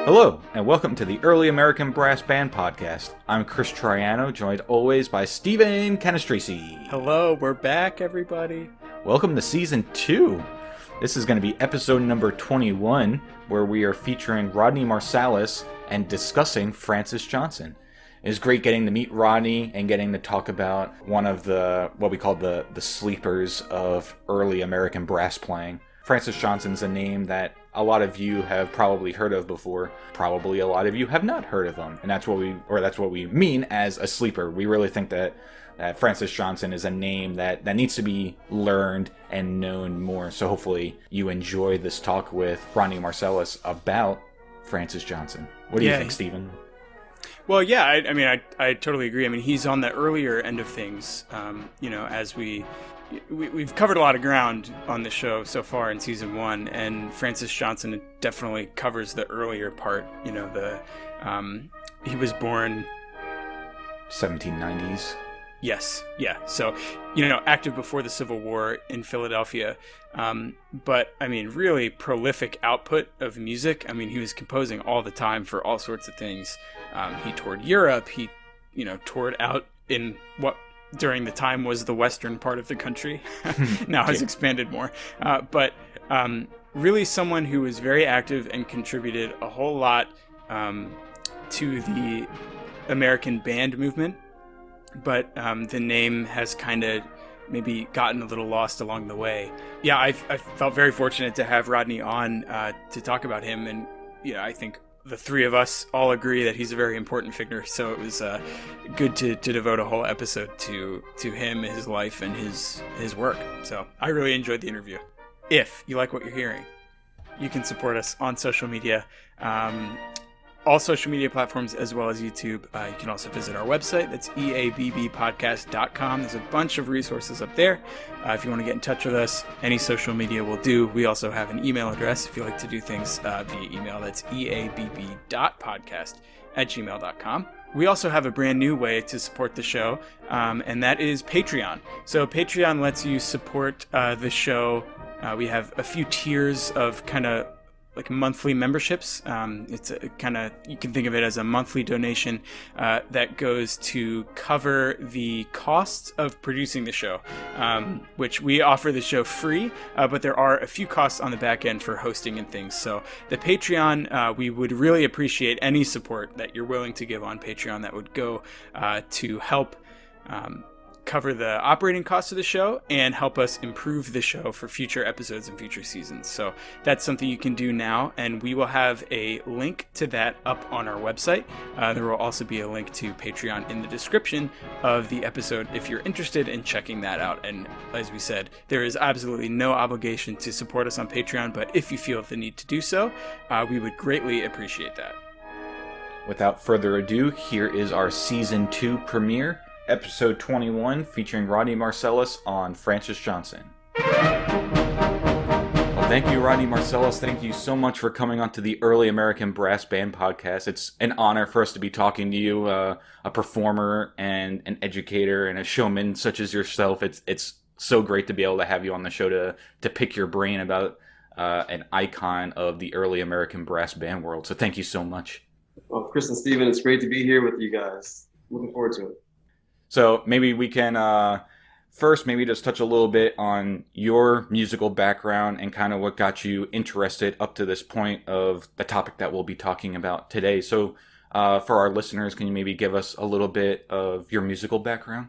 Hello, and welcome to the Early American Brass Band Podcast. I'm Chris Triano, joined always by Stephen Canestrisi. Hello, we're back, everybody. Welcome to Season 2. This is going to be episode number 21, where we are featuring Rodney Marsalis and discussing Francis Johnson. It was great getting to meet Rodney and getting to talk about one of the, what we call the sleepers of early American brass playing. Francis Johnson's a name that a lot of you have probably heard of before. Probably a lot of you have not heard of him. And that's what we mean as a sleeper. We really think that Francis Johnson is a name that needs to be learned and known more. So hopefully you enjoy this talk with Rodney Marsalis about Francis Johnson. What do you think, Stephen? Well, yeah, I totally agree. I mean, he's on the earlier end of things, as we've covered a lot of ground on the show so far in season 1, and Francis Johnson definitely covers the earlier part. He was born 1790s. Yes, yeah. So, active before the Civil War in Philadelphia, but I mean, really prolific output of music. I mean, he was composing all the time for all sorts of things. He toured Europe. He, toured out in what during the time was the western part of the country. Now has expanded more. But really someone who was very active and contributed a whole lot to the American band movement. But the name has kind of maybe gotten a little lost along the way. Yeah, I felt very fortunate to have Rodney on to talk about him. And, I think the three of us all agree that he's a very important figure. So it was good to devote a whole episode to him, his life, and his work. So I really enjoyed the interview. If you like what you're hearing, you can support us on social media. All social media platforms as well as YouTube. You can also visit our website. That's eabbpodcast.com. There's a bunch of resources up there. If you want to get in touch with us, any social media will do. We also have an email address if you like to do things via email. That's eabb.podcast@gmail.com. We also have a brand new way to support the show, and that is Patreon. So Patreon lets you support the show. We have a few tiers of kind of like monthly memberships. It's a kind of, you can think of it as a monthly donation that goes to cover the costs of producing the show, which we offer the show free, but there are a few costs on the back end for hosting and things. So the Patreon, we would really appreciate any support that you're willing to give on Patreon that would go to help cover the operating costs of the show and help us improve the show for future episodes and future seasons. So that's something you can do now, and we will have a link to that up on our website. There will also be a link to Patreon in the description of the episode if you're interested in checking that out. And as we said, there is absolutely no obligation to support us on Patreon, but if you feel the need to do so, we would greatly appreciate that. Without further ado, here is our Season 2 premiere, Episode 21, featuring Rodney Marsalis on Francis Johnson. Well, thank you, Rodney Marsalis. Thank you so much for coming onto the Early American Brass Band Podcast. It's an honor for us to be talking to you, a performer and an educator and a showman such as yourself. It's so great to be able to have you on the show to pick your brain about an icon of the early American brass band world. So thank you so much. Well, Chris and Stephen, it's great to be here with you guys. Looking forward to it. So maybe we can first maybe just touch a little bit on your musical background and kind of what got you interested up to this point of the topic that we'll be talking about today. So for our listeners, can you maybe give us a little bit of your musical background?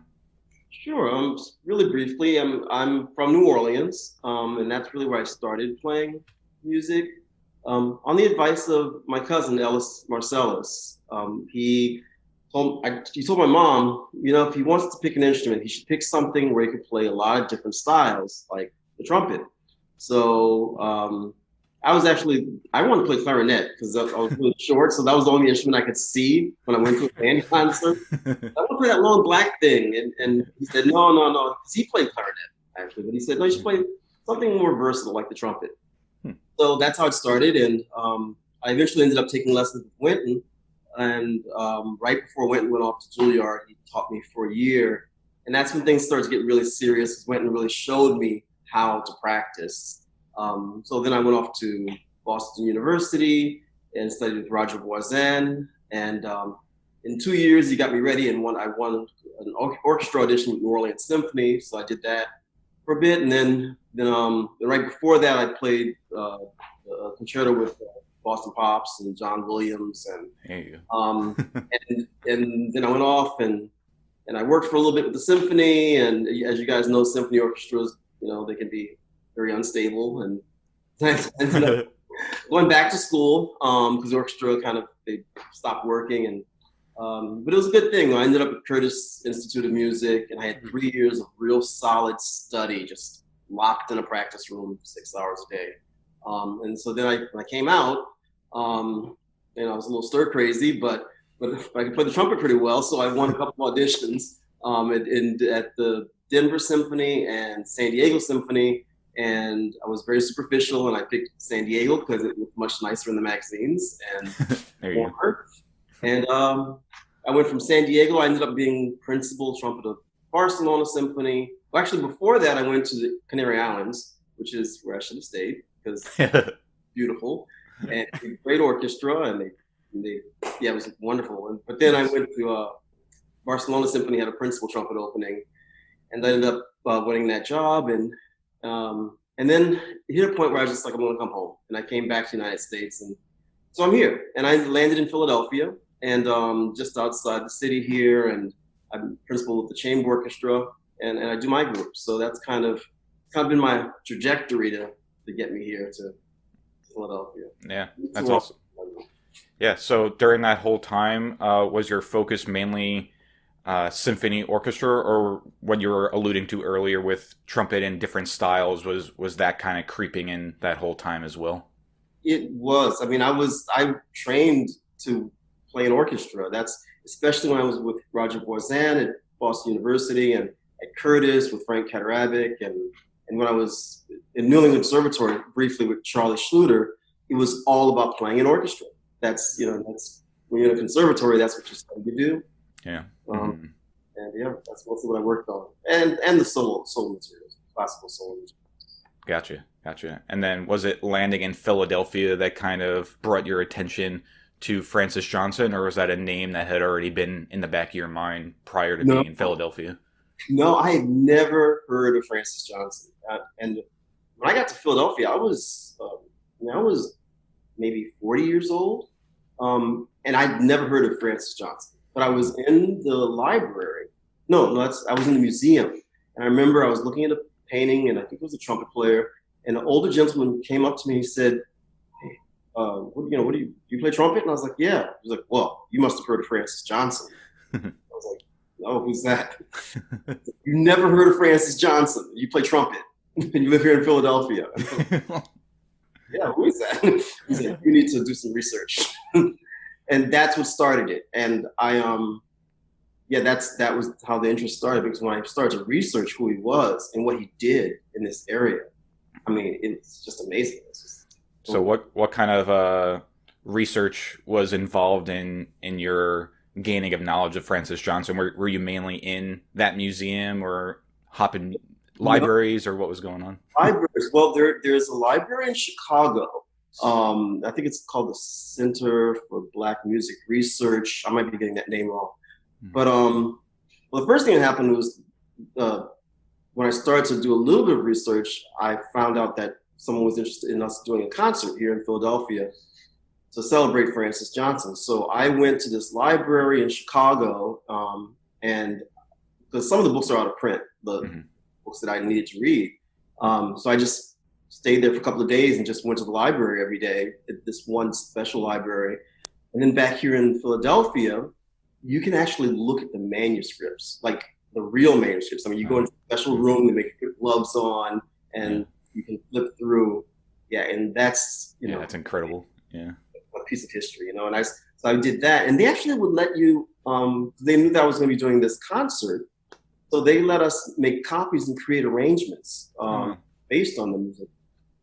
Sure. Really briefly, I'm from New Orleans, and that's really where I started playing music. On the advice of my cousin, Ellis Marsalis, he told my mom, if he wants to pick an instrument, he should pick something where he could play a lot of different styles, like the trumpet. So I wanted to play clarinet because I was really short, so that was the only instrument I could see when I went to a band concert. I want to play that long black thing, and he said, no, because he played clarinet, actually, but he said, no, you should play something more versatile, like the trumpet. So that's how it started, and I eventually ended up taking lessons with Winton. And right before Winton went off to Juilliard, he taught me for a year. And that's when things started to get really serious, because Winton really showed me how to practice. So then I went off to Boston University, and studied with Roger Voisin. And in 2 years, he got me ready, and I won an orchestra audition with New Orleans Symphony. So I did that for a bit, and then right before that, I played a concerto with Boston Pops and John Williams, and and then I went off and I worked for a little bit with the symphony. And as you guys know, symphony orchestras, they can be very unstable, and I ended up going back to school because the orchestra they stopped working, and but it was a good thing. I ended up at Curtis Institute of Music, and I had 3 years of real solid study, just locked in a practice room 6 hours a day. And so then when I came out, I was a little stir crazy, but I could play the trumpet pretty well. So I won a couple of auditions at the Denver Symphony and San Diego Symphony. And I was very superficial, and I picked San Diego because it looked much nicer in the magazines and warmer. And I went from San Diego. I ended up being principal trumpet of Barcelona Symphony. Well, actually, before that, I went to the Canary Islands, which is where I should have stayed because beautiful and great orchestra, and it was wonderful. But then I went to Barcelona Symphony, had a principal trumpet opening, and I ended up winning that job. And then it hit a point where I was just like, I'm going to come home, and I came back to the United States, and so I'm here, and I landed in Philadelphia, and just outside the city here, and I'm principal with the chamber orchestra, and I do my group. So that's kind of been my trajectory to get me here to Philadelphia. Yeah, that's awesome. Yeah, so during that whole time, was your focus mainly symphony orchestra, or what you were alluding to earlier with trumpet in different styles, was that kind of creeping in that whole time as well? It was. I mean, I trained to play an orchestra. That's especially when I was with Roger Voisin at Boston University, and at Curtis with Frank Katarabic, and when I was in New England Conservatory briefly with Charlie Schluter. It was all about playing an orchestra. That's when you're in a conservatory, that's what you study to do. Yeah. And that's mostly what I worked on, and the solo materials, classical solo materials. Gotcha. And then was it landing in Philadelphia that kind of brought your attention to Francis Johnson, or was that a name that had already been in the back of your mind prior to being in Philadelphia? No, I had never heard of Francis Johnson. And when I got to Philadelphia, I was maybe 40 years old, and I'd never heard of Francis Johnson. But I was in the library. I was in the museum, and I remember I was looking at a painting, and I think it was a trumpet player, and an older gentleman came up to me and he said, "Hey, what do you play trumpet?" And I was like, "Yeah." He was like, "Well, you must have heard of Francis Johnson." I was like, "No, who's that?" "You never heard of Francis Johnson? You play trumpet, and you live here in Philadelphia." "Yeah, who is that?" He said, "You need to do some research." And that's what started it. And that was how the interest started, because when I started to research who he was and what he did in this area, I mean, it's just amazing. So what kind of research was involved in your gaining of knowledge of Francis Johnson? Were you mainly in that museum or hopping libraries, or what was going on? Libraries. Well, there's a library in Chicago. I think it's called the Center for Black Music Research. I might be getting that name wrong. But well, the first thing that happened was when I started to do a little bit of research, I found out that someone was interested in us doing a concert here in Philadelphia to celebrate Francis Johnson. So I went to this library in Chicago, and because some of the books are out of print, the books that I needed to read. So I just stayed there for a couple of days and just went to the library every day at this one special library. And then back here in Philadelphia, you can actually look at the manuscripts, like the real manuscripts. I mean, you go into a special room, they make you put gloves on, and you can flip through. Yeah, and that's, that's incredible. Yeah. A piece of history, and so I did that. And they actually would let you, they knew that I was going to be doing this concert, so they let us make copies and create arrangements based on the music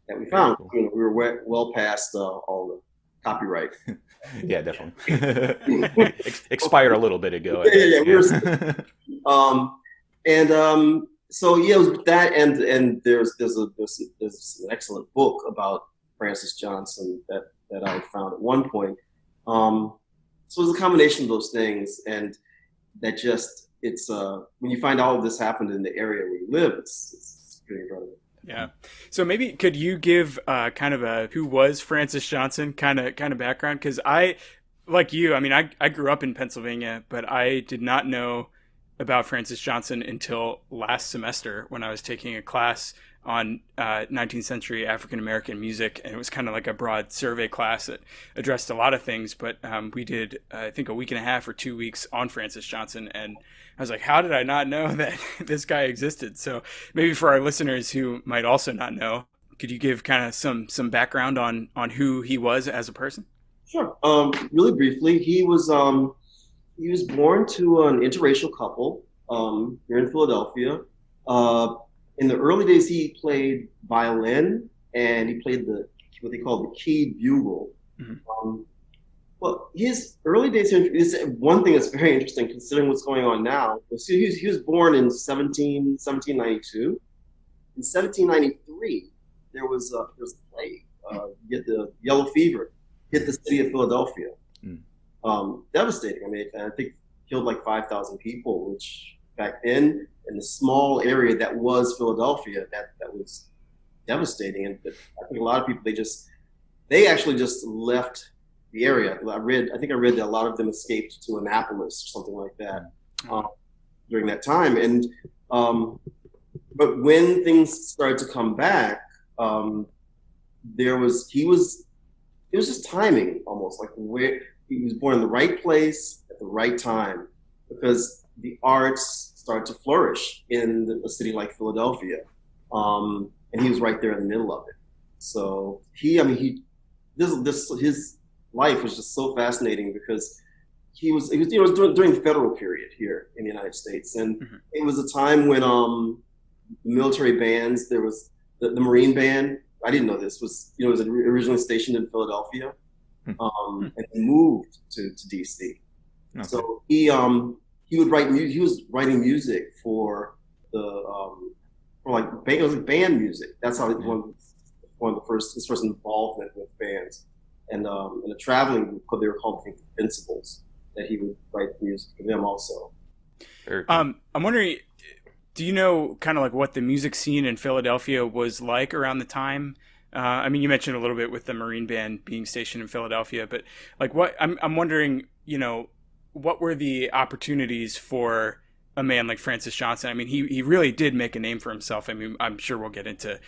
that we found. Cool. We were well past all the copyright. Yeah, definitely. Expired a little bit ago. So it was that, and there's an excellent book about Francis Johnson that that I found at one point. So it was a combination of those things, and that just it's when you find all of this happened in the area where you live, it's pretty incredible. Yeah. So maybe could you give kind of a who was Francis Johnson kind of background? Because I, like you, I mean, I grew up in Pennsylvania, but I did not know about Francis Johnson until last semester when I was taking a class on 19th century African American music, and it was kind of like a broad survey class that addressed a lot of things. But we did, I think, a week and a half or 2 weeks on Francis Johnson, and I was like, how did I not know that this guy existed? So maybe for our listeners who might also not know, could you give kind of some background on who he was as a person? Sure. Really briefly, he was born to an interracial couple here in Philadelphia. In the early days, he played violin, and he played what they call the keyed bugle. Mm-hmm. Well, his early days is one thing that's very interesting considering what's going on now. So he was born in 1792. In 1793, there was a plague. The yellow fever hit the city of Philadelphia. Devastating. I mean, I think killed like 5,000 people, which back then in the small area that was Philadelphia, that was devastating. And I think a lot of people they actually just left the area. I think I read that a lot of them escaped to Annapolis or something like that during that time. And but when things started to come back, it was just timing almost, like where he was born in the right place at the right time, because the arts started to flourish in a city like Philadelphia, and he was right there in the middle of it. So his life was just so fascinating because he was during the federal period here in the United States, and it was a time when military bands, there was the Marine Band. I didn't know this was originally stationed in Philadelphia, and moved to DC. Okay. So he would write music. He was writing music for band music. That's how one of his first involvement with bands, and in a traveling group, they were called ensembles, that he would write music for them also. I'm wondering, do you know kind of like what the music scene in Philadelphia was like around the time? I mean, you mentioned a little bit with the Marine Band being stationed in Philadelphia, but like I'm wondering, what were the opportunities for a man like Francis Johnson? I mean, he really did make a name for himself. I mean, I'm sure we'll get into,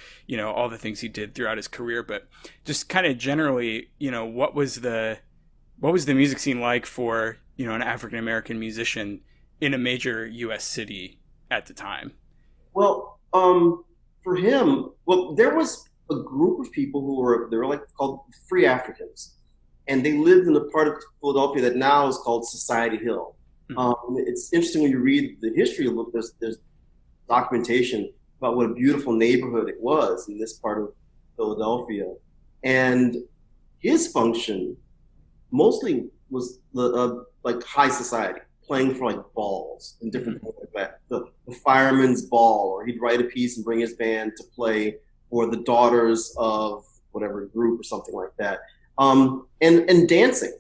all the things he did throughout his career, but just kind of generally, what was the music scene like for, an African American musician in a major U.S. city at the time? Well, for him, there was a group of people they were like called Free Africans, and they lived in a part of Philadelphia that now is called Society Hill. It's interesting when you read the history. There's documentation about what a beautiful neighborhood it was in this part of Philadelphia, and his function mostly was like high society, playing for like balls and different things like that. The fireman's ball, or he'd write a piece and bring his band to play for the daughters of whatever group or something like that. And dancing.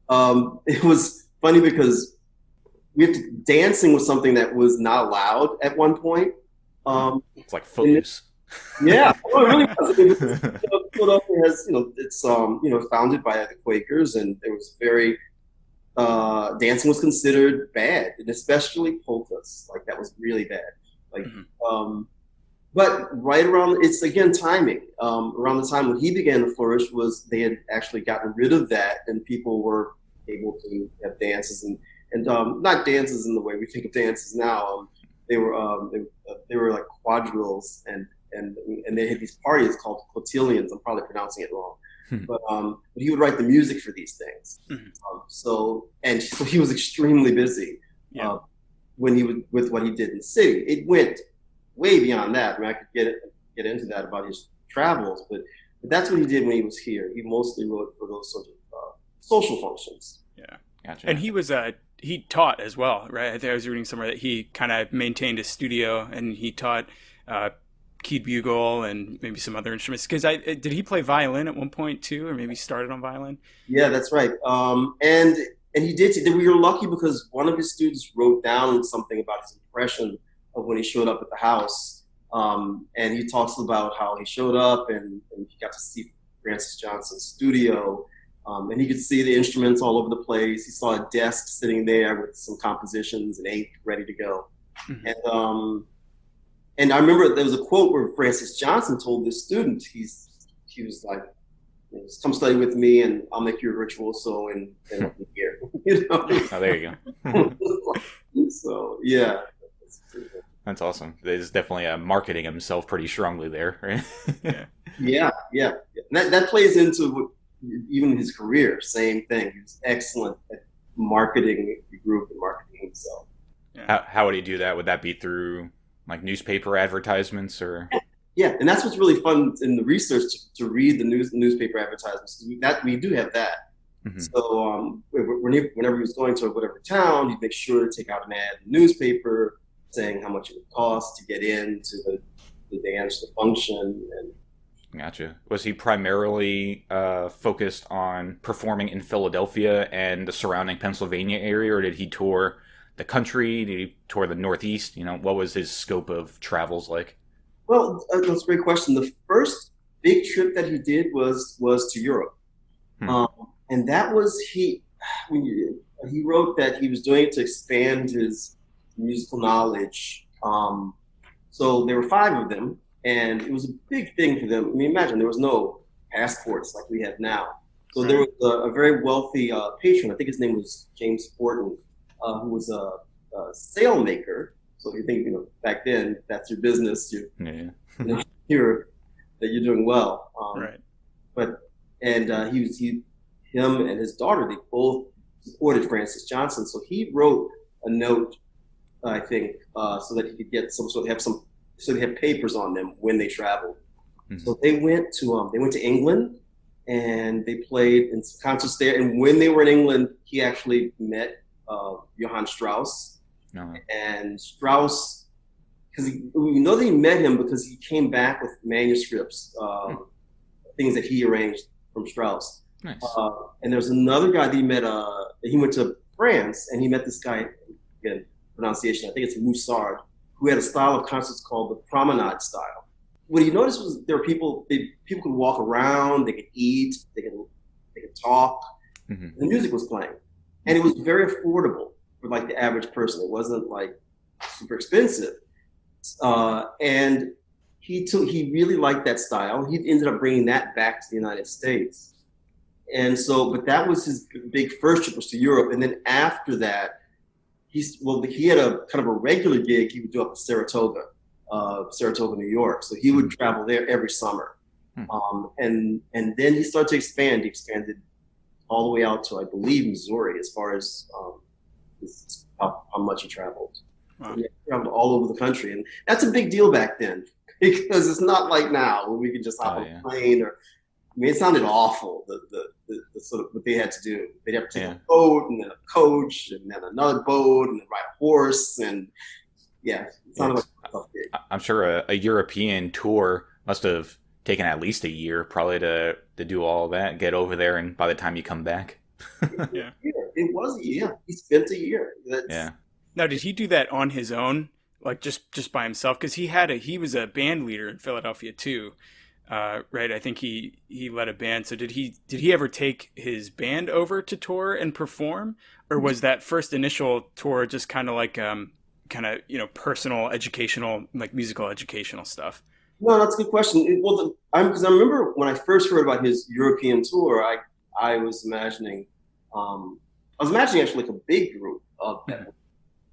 It was funny because dancing was something that was not allowed at one point. It's like footloose. Yeah, well, it really was. I mean, Philadelphia has, it's founded by the Quakers, and it was very dancing was considered bad, and especially polkas. Like that was really bad. Like, but right around, it's again timing. Around the time when he began to flourish, was they had actually gotten rid of that, and people were able to have dances and not dances in the way we think of dances now. They were like quadrilles, and they had these parties called cotillions. I'm probably pronouncing it wrong. But he would write the music for these things. So he was extremely busy when he would with what he did in the city. It went way beyond that. I mean, I could get into that about his travels, but that's what he did when he was here. He mostly wrote for those sort of social functions. Yeah, gotcha. And he taught as well, right? I think I was reading somewhere that he kind of maintained a studio and he taught keyed bugle and maybe some other instruments. Because did he play violin at one point too, or maybe started on violin? Yeah, that's right. And he did. We were lucky because one of his students wrote down something about his impression of when he showed up at the house. And he talks about how he showed up and he got to see Francis Johnson's studio. And he could see the instruments all over the place. He saw a desk sitting there with some compositions and ink ready to go. Mm-hmm. And I remember there was a quote where Francis Johnson told this student, he was like, come study with me and I'll make you a virtuoso in a year. You know? Oh, there you go. So, yeah. That's awesome. There's definitely marketing himself pretty strongly there, right? Yeah. That plays into even his career. Same thing. He was excellent at marketing the group and marketing himself. Yeah. How would he do that? Would that be through like newspaper advertisements or? Yeah, and that's what's really fun in the research to read the newspaper advertisements. We do have that. Mm-hmm. So whenever he was going to whatever town, he'd make sure to take out an ad in the newspaper saying how much it would cost to get into the dance, the function. And gotcha. Was he primarily focused on performing in Philadelphia and the surrounding Pennsylvania area, or did he tour the country? Did he tour the Northeast? What was his scope of travels like? Well, that's a great question. The first big trip that he did was to Europe. And that was, he wrote that he was doing it to expand his musical knowledge. So there were 5 of them, and it was a big thing for them. I mean, imagine there was no passports like we have now. So there was a very wealthy patron, I think his name was James Fortin, who was a sail maker. So if you think, back then, that's your business, you're that you're doing well. Right. Him and his daughter, they both supported Francis Johnson. So he wrote a note, I think, so that he could get so they have papers on them when they traveled. Mm-hmm. So they went to England and they played in some concerts there. And when they were in England, he actually met Johann Strauss. No. And Strauss, because we know that he met him because he came back with manuscripts, things that he arranged from Strauss. Nice. And there's another guy that he met. He went to France and he met this guy. Again, pronunciation. I think it's Moussard, who had a style of concerts called the promenade style. What he noticed was there were people could walk around, they could eat, they could talk. Mm-hmm. The music was playing, and it was very affordable for like the average person. It wasn't like super expensive. And he really liked that style. He ended up bringing that back to the United States. And so, but that was his big first trip was to Europe. And then after that, he had a kind of a regular gig he would do up in Saratoga, New York. So he would travel there every summer. And then he started to expand. He expanded all the way out to, I believe, Missouri, as far as how much he traveled. Wow. So he traveled all over the country. And that's a big deal back then because it's not like now when we can just hop on a plane or, I mean, it sounded awful, the sort of what they had to do. They'd have to take a boat and then a coach and then another boat and then ride a horse. And it sounded like a tough gig. I'm sure a European tour must have taken at least a year probably to do all that, get over there, and by the time you come back. It was a year. He spent a year. Now, did he do that on his own, like just by himself? Because he was a band leader in Philadelphia too, right? I think he led a band. So did he ever take his band over to tour and perform, or was that first initial tour just kind of like personal, educational, like musical educational stuff? No, that's a good question. Because I remember when I first heard about his European tour, I was imagining actually like a big group of them.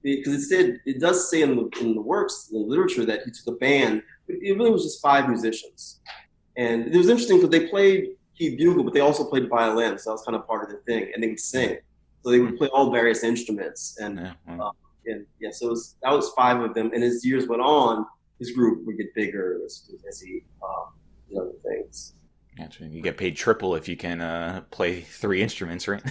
Because it does say in the works, in the literature, that he took a band, but it really was just 5 musicians. And it was interesting because they played key bugle, but they also played violin, so that was kind of part of the thing. And they would sing, so they would play all various instruments. And so that was 5 of them. And as years went on, his group would get bigger as he did other things. Gotcha. You get paid triple if you can play 3 instruments, right?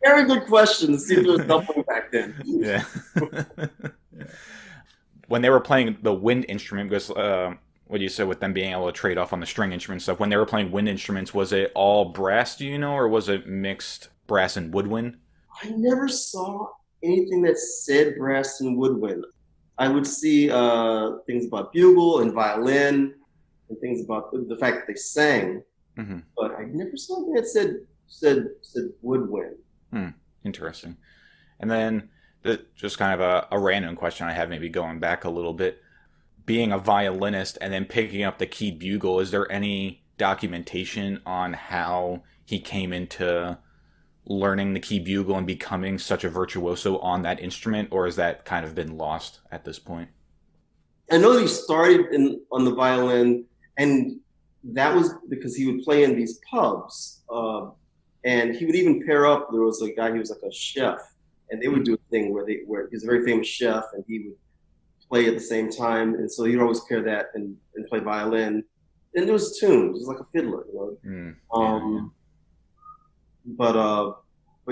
Very good question. To see if there was doubling back then. Yeah. when they were playing the wind instrument, because what you said with them being able to trade off on the string instrument stuff, when they were playing wind instruments, was it all brass, do you know, or was it mixed brass and woodwind? I never saw anything that said brass and woodwind. I would see things about bugle and violin and things about the fact that they sang, but I never saw anything that said woodwind. Interesting. And then just kind of a random question I have, maybe going back a little bit. Being a violinist and then picking up the keyed bugle, is there any documentation on how he came into learning the key bugle and becoming such a virtuoso on that instrument, or has that kind of been lost at this point? I know that he started on the violin, and that was because he would play in these pubs, and he would even pair up. There was a guy, he was like a chef, and they would do a thing where he's a very famous chef, and he would play at the same time, and so he'd always pair that and play violin. And there was tunes, it was like a fiddler, you know. But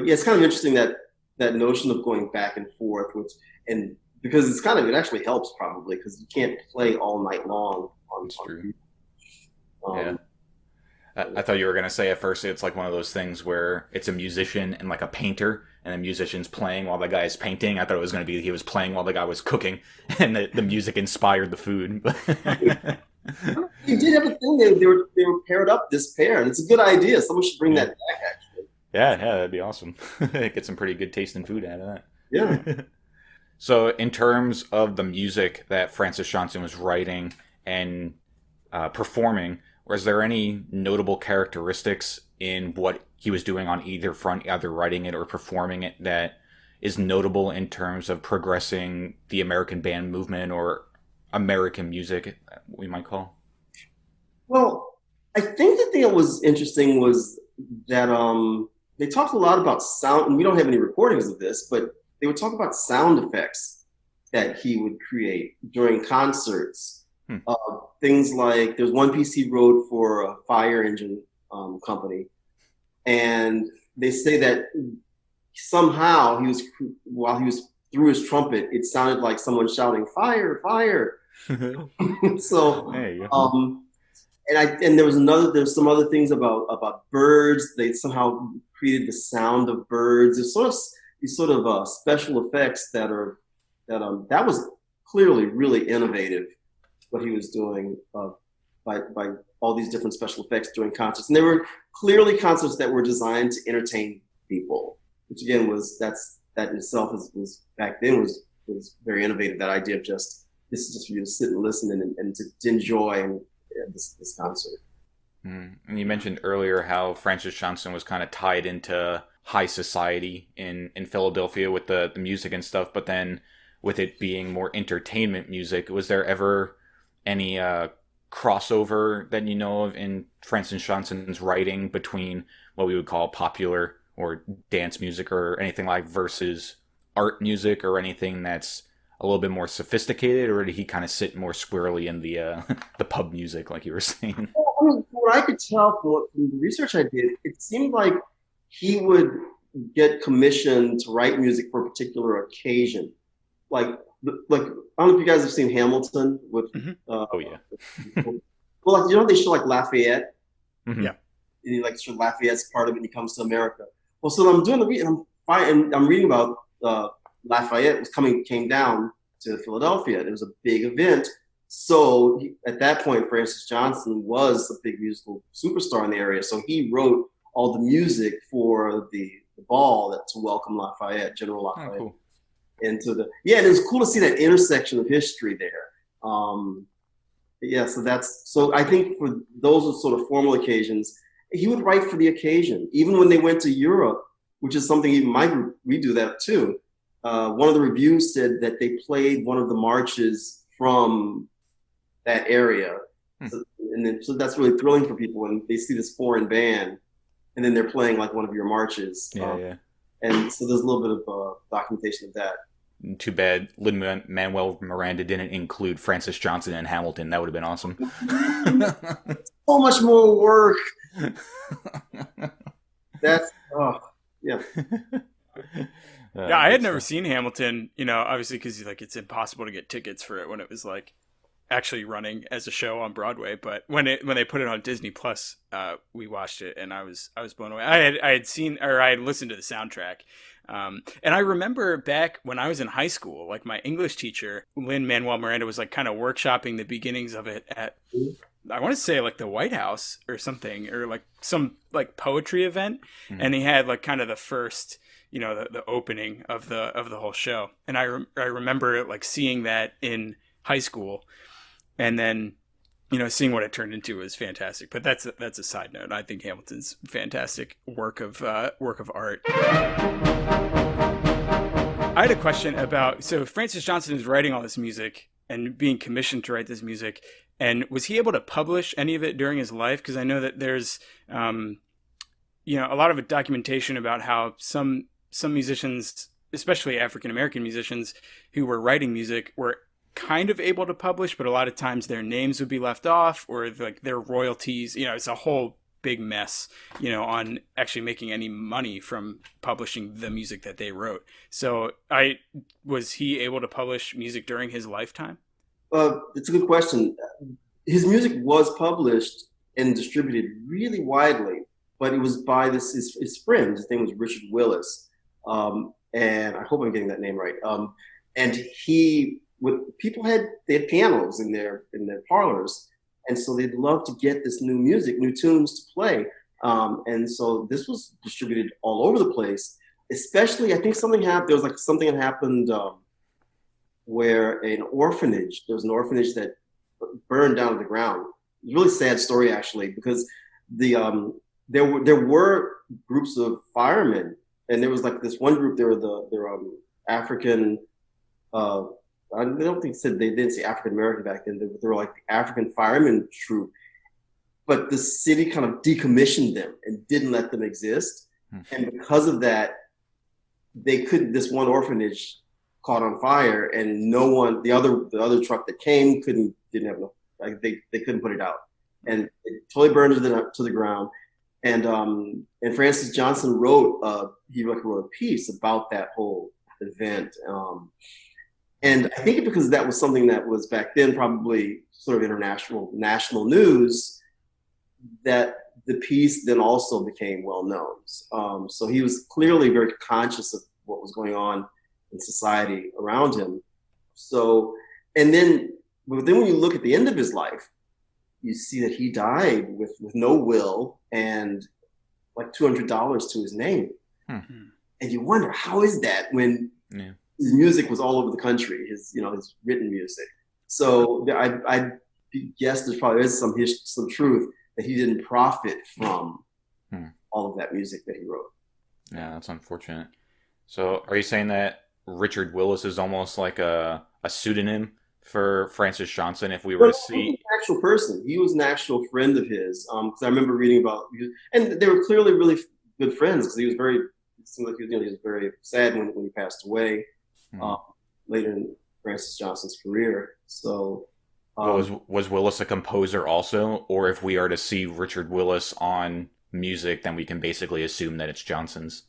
yeah, it's kind of interesting that notion of going back and forth, and because it actually helps probably because you can't play all night long on true. I thought you were going to say at first it's like one of those things where it's a musician and like a painter, and the musician's playing while the guy is painting. I thought it was going to be he was playing while the guy was cooking, and the music inspired the food. You did have a thing. They were paired up, this pair, and it's a good idea. Someone should bring that back, actually. Yeah, that'd be awesome. Get some pretty good taste in food out of that. Yeah. So in terms of the music that Francis Johnson was writing and performing, was there any notable characteristics in what he was doing on either front, either writing it or performing it, that is notable in terms of progressing the American band movement or American music, we might call? Well, I think the thing that was interesting was that they talked a lot about sound, and we don't have any recordings of this, but they would talk about sound effects that he would create during concerts. Things like there's one piece he wrote for a fire engine company, and they say that somehow while he was through his trumpet, it sounded like someone shouting "fire, fire." So, and there's some other things about birds. They somehow created the sound of birds. There's these sort of special effects that was clearly really innovative, what he was doing by all these different special effects during concerts. And they were clearly concerts that were designed to entertain people, which again that in itself was back then was very innovative. That idea of this is just for you to sit and listen and to enjoy this concert. And you mentioned earlier how Francis Johnson was kind of tied into high society in Philadelphia with the music and stuff, but then with it being more entertainment music, was there ever any crossover that you know of in Francis Johnson's writing between what we would call popular or dance music or anything like versus art music or anything that's a little bit more sophisticated, or did he kind of sit more squarely in the pub music like you were saying? Well, I mean, what I could tell from the research I did, it seemed like he would get commissioned to write music for a particular occasion. Like I don't know if you guys have seen Hamilton with. Oh yeah. Well, like, you know they show like Lafayette. Mm-hmm. Yeah. And he like show Lafayette's part of it. And he comes to America. Well, so I'm doing and I'm reading about Lafayette came down to Philadelphia. It was a big event. So at that point, Francis Johnson was a big musical superstar in the area. So he wrote all the music for the ball to welcome Lafayette, General Lafayette. Oh, cool. And it was cool to see that intersection of history there. So I think for those sort of formal occasions, he would write for the occasion. Even when they went to Europe, which is something even my group, we do that too. One of the reviews said that they played one of the marches from that area. So that's really thrilling for people when they see this foreign band and then they're playing like one of your marches. Yeah. And so there's a little bit of documentation of that. Too bad Lin-Manuel Miranda didn't include Francis Johnson and Hamilton. That would have been awesome. So much more work. Yeah, I good had never stuff. seen Hamilton, obviously because like it's impossible to get tickets for it when it was like actually running as a show on Broadway. But when they put it on Disney Plus, we watched it, and I was blown away. I had listened to the soundtrack, and I remember back when I was in high school, like my English teacher Lynn Manuel Miranda was like kind of workshopping the beginnings of it at, I want to say like the White House or something, or like some like poetry event, and he had like kind of the first, the opening of the whole show, and I remember like seeing that in high school, and then seeing what it turned into was fantastic. But that's a side note. I think Hamilton's fantastic work of art. I had a question about, so Francis Johnson is writing all this music and being commissioned to write this music, and was he able to publish any of it during his life? Because I know that there's a lot of documentation about how some musicians, especially African American musicians who were writing music, were kind of able to publish, but a lot of times their names would be left off, or like their royalties. It's a whole big mess, on actually making any money from publishing the music that they wrote. So was he able to publish music during his lifetime? It's a good question. His music was published and distributed really widely, but it was by his friend. His name was Richard Willis, and I hope I'm getting that name right. And people had pianos in their parlors, and so they'd love to get this new music, new tunes to play. And so this was distributed all over the place. Especially, I think something happened. There was like something that happened where there was an orphanage that burned down to the ground. It's a really sad story, actually, because there were groups of firemen, and there was like this one group. They were African. I don't think they didn't say African American back then. They were like the African firemen troop, but the city kind of decommissioned them and didn't let them exist. And because of that, this one orphanage caught on fire, and no one, the other truck that came didn't have they couldn't put it out, and it totally burned to the ground. And Francis Johnson wrote a piece about that whole event. And I think because that was something that was back then probably sort of national news, that the piece then also became well known. So he was clearly very conscious of what was going on in society around him. So, but then when you look at the end of his life, you see that he died with no will and like $200 to his name. And you wonder, how is that when his music was all over the country, his written music. So I guess there probably is some truth that he didn't profit from all of that music that he wrote. Yeah, that's unfortunate. So are you saying that Richard Willis is almost like a pseudonym for Francis Johnson if we were to see? He was an actual person. He was an actual friend of his. Because I remember reading about, and they were clearly really good friends, because it seemed like he was very sad when he passed away. Later in Francis Johnson's career. So was Willis a composer also? Or if we are to see Richard Willis on music, then we can basically assume that it's Johnson's?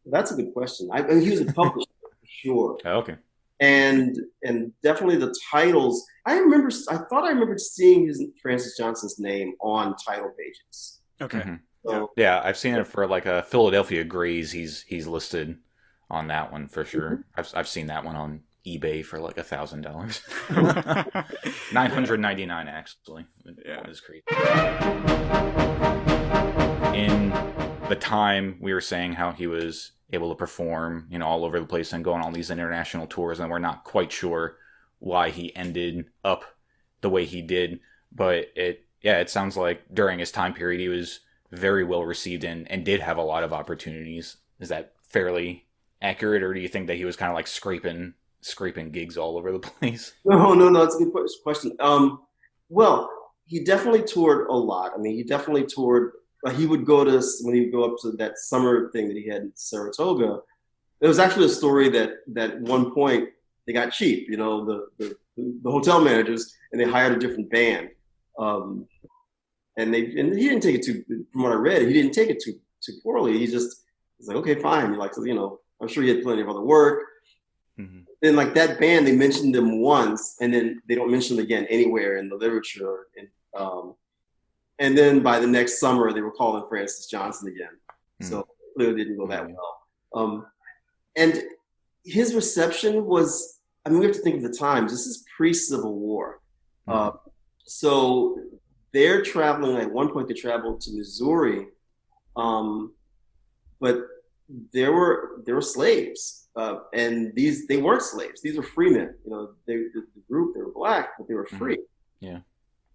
That's a good question. I mean, he was a publisher for sure. Oh, okay. And definitely the titles. I thought I remembered seeing Francis Johnson's name on title pages. Okay. So, yeah, I've seen it for like a Philadelphia Grays. He's listed on that one for sure. I've seen that one on eBay for like $1,000. $999 actually. That was crazy. In the time we were saying how he was able to perform, all over the place and go on all these international tours, and we're not quite sure why he ended up the way he did, but it sounds like during his time period he was very well received and did have a lot of opportunities. Is that fairly accurate, or do you think that he was kind of like scraping gigs all over the place? No, it's a good question. Well, he definitely toured a lot. I mean, he definitely toured. He would go when he would go up to that summer thing that he had in Saratoga. There was actually a story that at one point they got cheap, the hotel managers, and they hired a different band. And he didn't take it from what I read, he didn't take it too poorly. He's like, okay, fine. Like, I'm sure he had plenty of other work. Then like that band, they mentioned them once, and then they don't mention them again anywhere in the literature. And then by the next summer, they were calling Francis Johnson again. So clearly didn't go that well. And his reception was, I mean, we have to think of the times. This is pre-Civil War. So they're traveling, at one point they traveled to Missouri, but there were slaves. And they weren't slaves. These were free men. You know, the group, they were black, but they were free. Yeah.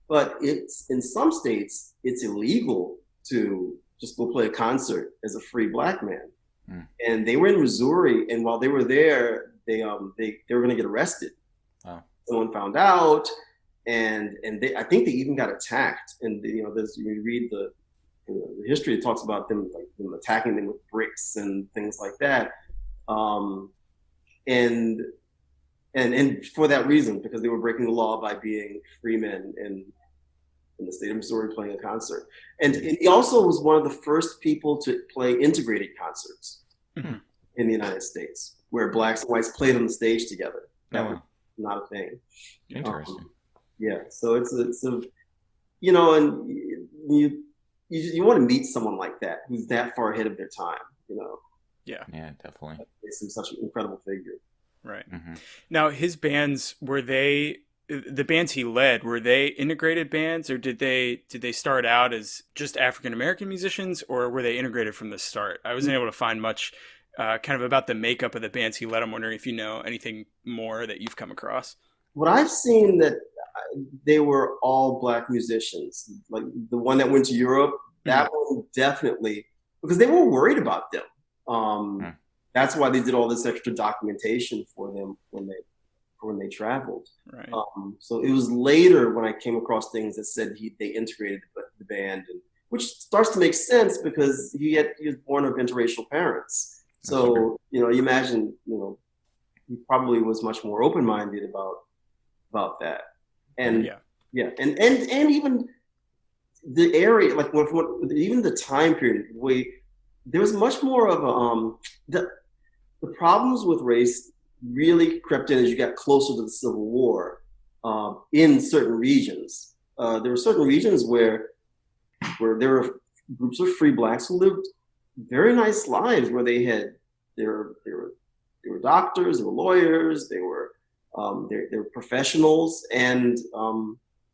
But it's in some states, it's illegal to just go play a concert as a free black man. And they were in Missouri, and while they were there, they were going to get arrested. Wow. Someone found out, and I think they even got attacked. And you know, you read the history, it talks about them attacking them with bricks and things like that. And for that reason, because they were breaking the law by being free men in the state of Missouri playing a concert. And he also was one of the first people to play integrated concerts in the United States, where blacks and whites played on the stage together. That was not a thing. Interesting. Yeah. So it's a, you know, and you want to meet someone like that, who's that far ahead of their time, you know? Yeah. Yeah, definitely. He's such an incredible figure. Right. Now, his bands, the bands he led, were they integrated bands, or did they start out as just African American musicians, or were they integrated from the start? I wasn't able to find much kind of about the makeup of the bands he led. I'm wondering if you know anything more that you've come across. What I've seen, that they were all black musicians. Like the one that went to Europe, that one definitely, because they were worried about them. That's why they did all this extra documentation for them when they traveled. Right. So it was later when I came across things that said they integrated the band, which starts to make sense because he was born of interracial parents. So you know, you imagine, you know, he probably was much more open-minded about that. And and even the area, like even the time period, there was much more of the problems with race really crept in as you got closer to the Civil War in certain regions. There were certain regions where there were groups of free blacks who lived very nice lives, where they were doctors, they were lawyers, they were professionals, and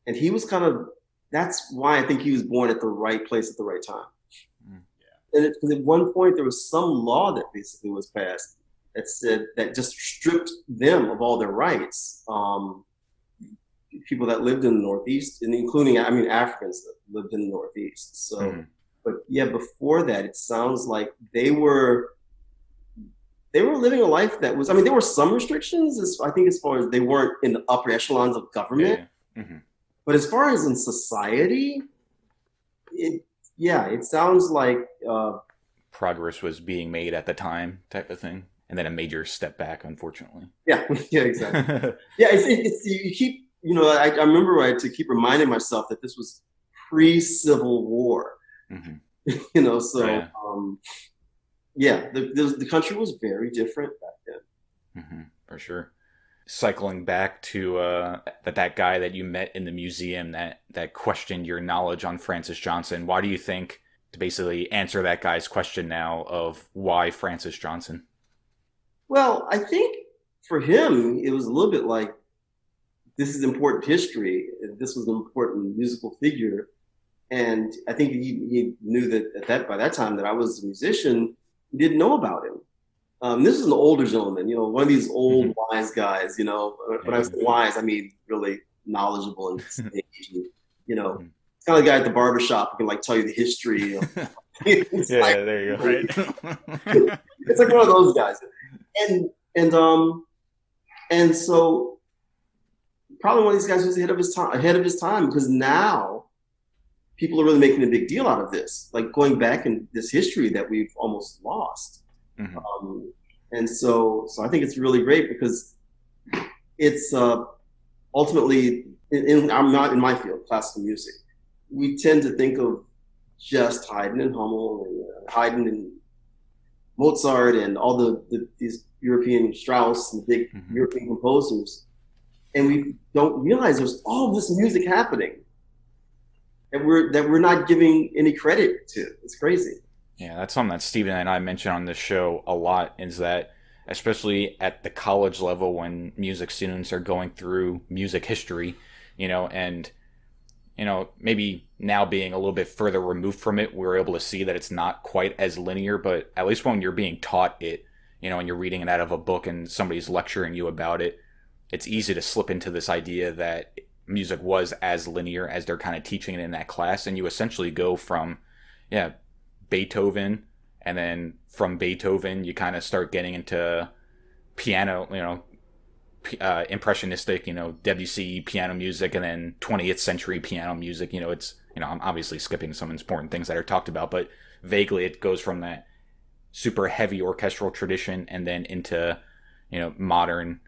he was kind of, that's why I think he was born at the right place at the right time. And at one point, there was some law that basically was passed that said, that just stripped them of all their rights. People that lived in the Northeast, and including, I mean, Africans that lived in the Northeast. So, but yeah, before that, it sounds like they were living a life that was, I mean, there were some restrictions, I think, as far as they weren't in the upper echelons of government. But as far as in society, it sounds like progress was being made at the time, type of thing, and then a major step back, unfortunately. Yeah, exactly. It's you keep, you know, I remember to keep reminding myself that this was pre-Civil War. You know, so the country was very different back then. For sure. Cycling back to that guy that you met in the museum that questioned your knowledge on Francis Johnson. Why do you think, to basically answer that guy's question now of why Francis Johnson? Well, I think for him, it was a little bit like, this is important history. This was an important musical figure. And I think he knew that by that time that I was a musician, he didn't know about him. This is an older gentleman, you know, one of these old wise guys, you know. When I say wise, I mean really knowledgeable and sage, you know. It's kind of the guy at the barbershop who can like tell you the history. There you go. Right? It's like one of those guys. And so probably one of these guys was ahead of his time, because now people are really making a big deal out of this, like going back in this history that we've almost lost. And so I think it's really great, because it's ultimately, I'm not in my field, classical music, we tend to think of just Haydn and Hummel and Haydn Mozart and all these European Strauss and big Hmm. European composers, and we don't realize there's all this music happening that we're not giving any credit to. It's crazy. Yeah, that's something that Steven and I mention on this show a lot, is that especially at the college level when music students are going through music history, and maybe now being a little bit further removed from it, we're able to see that it's not quite as linear, but at least when you're being taught it, and you're reading it out of a book and somebody's lecturing you about it, it's easy to slip into this idea that music was as linear as they're kind of teaching it in that class. And you essentially go from, yeah, Beethoven, and then from Beethoven, you kind of start getting into piano, impressionistic, Debussy piano music, and then 20th century piano music. I'm obviously skipping some important things that are talked about, but vaguely it goes from that super heavy orchestral tradition and then into, modern,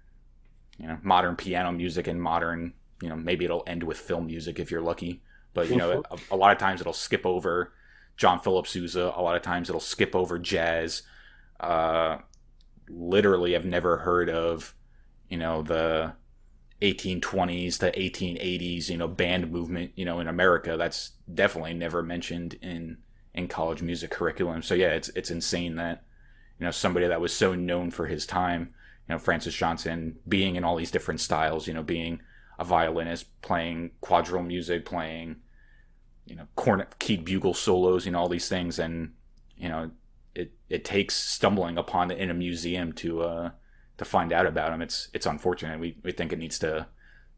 modern piano music and modern, maybe it'll end with film music if you're lucky. But, a lot of times it'll skip over John Philip Sousa. A lot of times it'll skip over jazz. Literally, I've never heard of, the 1820s to 1880s, band movement, in America. That's definitely never mentioned in college music curriculum. So yeah, it's insane that, somebody that was so known for his time, Francis Johnson, being in all these different styles, being a violinist, playing quadrille music, playing, cornet keyed bugle solos, all these things. And, it takes stumbling upon it in a museum to find out about him. It's unfortunate. We think it needs to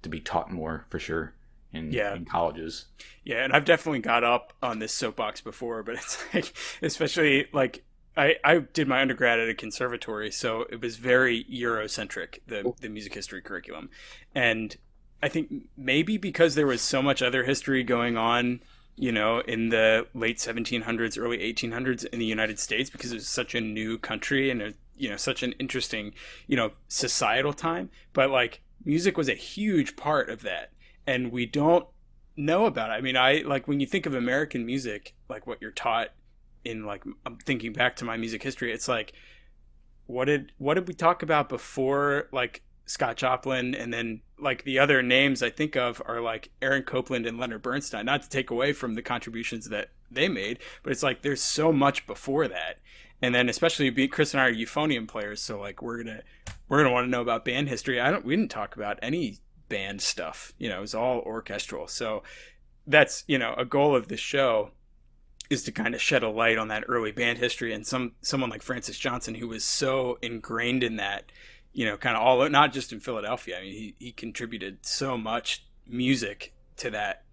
be taught more for sure in colleges. Yeah, and I've definitely got up on this soapbox before, but it's like, especially like I did my undergrad at a conservatory, so it was very Eurocentric, the music history curriculum. And I think maybe because there was so much other history going on, in the late 1700s, early 1800s in the United States, because it was such a new country and such an interesting, societal time. But like music was a huge part of that, and we don't know about it. I mean, I like when you think of American music, like what you're taught in, like, I'm thinking back to my music history. It's like, what did we talk about before, like Scott Joplin, and then like the other names I think of are like Aaron Copland and Leonard Bernstein, not to take away from the contributions that they made, but it's like there's so much before that. And then especially Chris and I are euphonium players, so like we're gonna want to know about band history. We didn't talk about any band stuff, it was all orchestral. So that's, a goal of this show is to kind of shed a light on that early band history, and someone like Francis Johnson, who was so ingrained in that, kind of all, not just in Philadelphia. I mean, he contributed so much music to that,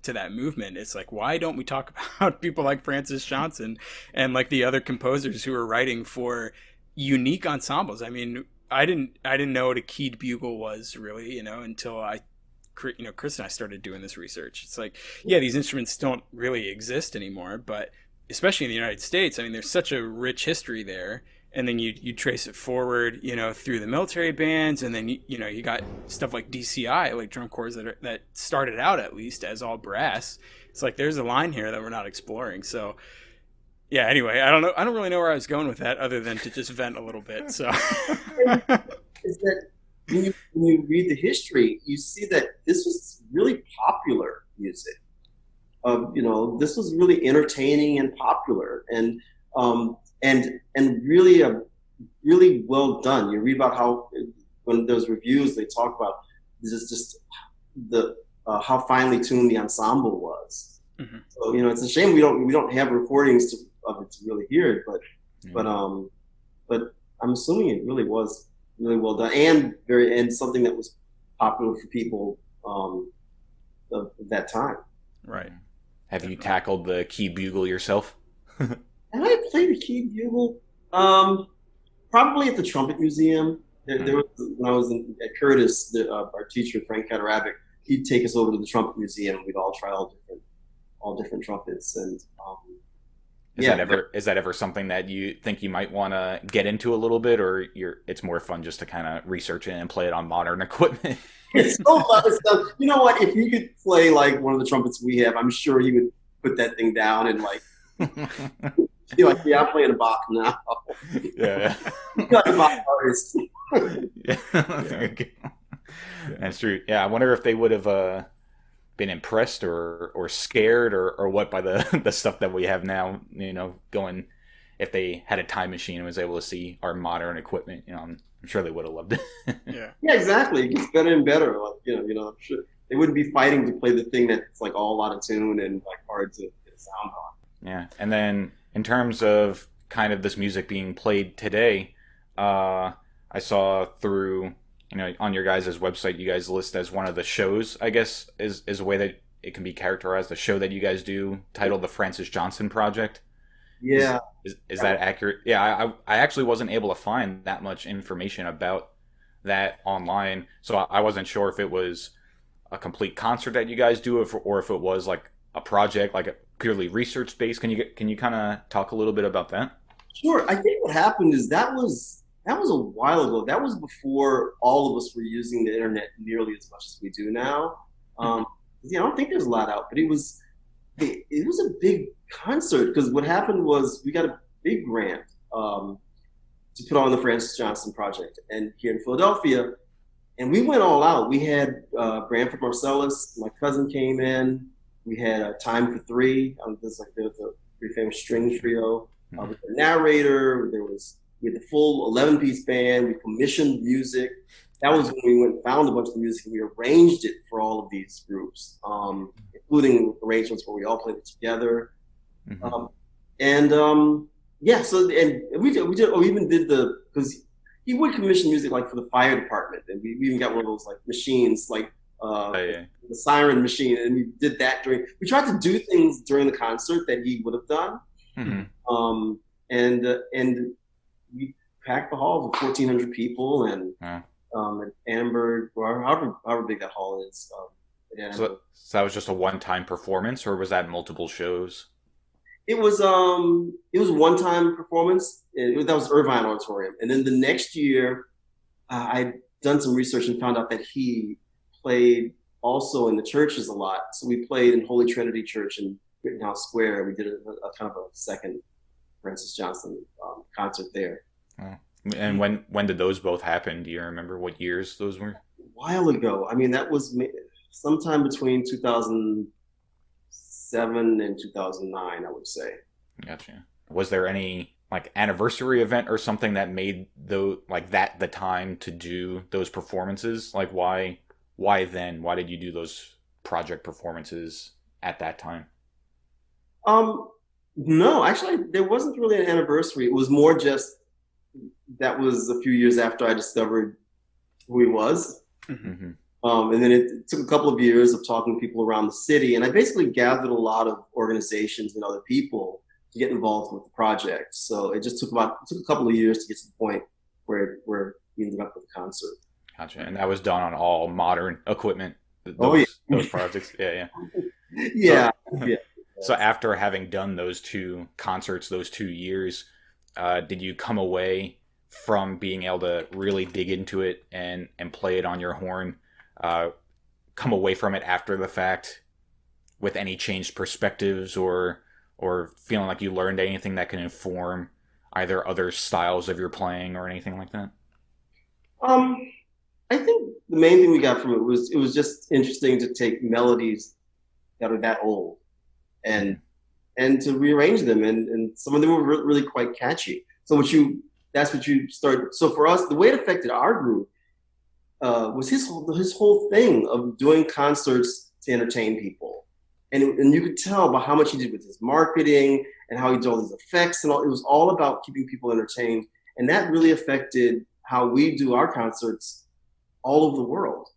to that movement. It's like, why don't we talk about people like Francis Johnson and like the other composers who are writing for unique ensembles? I mean, I didn't know what a keyed bugle was really, until Chris and I started doing this research. It's like, yeah, these instruments don't really exist anymore, but especially in the United States, I mean, there's such a rich history there. And then you trace it forward, through the military bands, and then you got stuff like DCI, like drum corps that started out at least as all brass. It's like there's a line here that we're not exploring. So yeah. Anyway, I don't really know where I was going with that, other than to just vent a little bit. So Is that when you read the history, you see that this was really popular music. This was really entertaining and popular, and really really well done. You read about how when those reviews they talk about this is just the how finely tuned the ensemble was. Mm-hmm. So it's a shame we don't have recordings of it to really hear it, but I'm assuming it really was really well done and something that was popular for people of that time. Right. Have you tackled the key bugle yourself? Have I played the key bugle? Probably at the Trumpet Museum. There was, when I was at Curtis, our teacher Frank Katarabic, he'd take us over to the Trumpet Museum. We'd all try all different trumpets, and is that ever something that you think you might want to get into a little bit, or it's more fun just to kind of research it and play it on modern equipment? It's so fun stuff. You know what? If you could play like one of the trumpets we have, I'm sure you would put that thing down and like. You're like, yeah, I'm playing a Bach now. Yeah. You gotta buy artists. Yeah. There you go. That's true. Yeah, I wonder if they would have been impressed or scared or what by the the stuff that we have now. Going if they had a time machine and was able to see our modern equipment. I'm sure they would have loved it. Yeah. Yeah, exactly. It gets better and better. Like I'm sure they wouldn't be fighting to play the thing that's like all out of tune and like hard to get a sound on. Yeah, and then in terms of kind of this music being played today, I saw through on your guys' website, you guys list as one of the shows. I guess is a way that it can be characterized. The show that you guys do, titled the Francis Johnson Project. Yeah. Is that accurate? Yeah, I actually wasn't able to find that much information about that online, so I wasn't sure if it was a complete concert that you guys do, or if it was like a project, like a purely research based. Can you kind of talk a little bit about that? Sure. I think what happened is that was a while ago. That was before all of us were using the internet nearly as much as we do now. I don't think there's a lot out, but it was a big concert because what happened was we got a big grant to put on the Francis Johnson Project and here in Philadelphia, and we went all out. We had Rodney Marsalis, my cousin came in. We had Time for Three. There's a pretty famous string trio. With the narrator, we had the full 11-piece band. We commissioned music. That was when we went and found a bunch of the music and we arranged it for all of these groups, including arrangements where we all played it together. Mm-hmm. We even did because he would commission music like for the fire department, and we even got one of those like machines, like the siren machine, and we did that we tried to do things during the concert that he would have done. Mm-hmm. And we packed the hall with 1,400 people, and at Annenberg, or however big that hall is. So that was just a one-time performance, or was that multiple shows? It was a one-time performance. That was Irvine Auditorium, and then the next year, I'd done some research and found out that he played also in the churches a lot. So we played in Holy Trinity Church in Rittenhouse Square. We did a kind of a second Francis Johnson concert there. Oh. And when did those both happen? Do you remember what years those were? A while ago. I mean, that was sometime between 2007 and 2009, I would say. Gotcha. Was there any like anniversary event or something that made the time to do those performances? Like why then? Why did you do those project performances at that time? No, actually, there wasn't really an anniversary. It was more just that was a few years after I discovered who he was. Mm-hmm. And then it took a couple of years of talking to people around the city, and I basically gathered a lot of organizations and other people to get involved with the project. So it just took a couple of years to get to the point where we ended up with the concert. Gotcha. And that was done on all modern equipment. Those projects. Yeah. Yeah. So after having done those two concerts, those 2 years, did you come away from being able to really dig into it and play it on your horn, come away from it after the fact with any changed perspectives or feeling like you learned anything that can inform either other styles of your playing or anything like that? I think the main thing we got from it was just interesting to take melodies that are that old and to rearrange them, and some of them were really quite catchy. So that's what you start. So for us, the way it affected our group was his whole thing of doing concerts to entertain people, and you could tell by how much he did with his marketing and how he did all these effects and all. It was all about keeping people entertained, and that really affected how we do our concerts all over the world.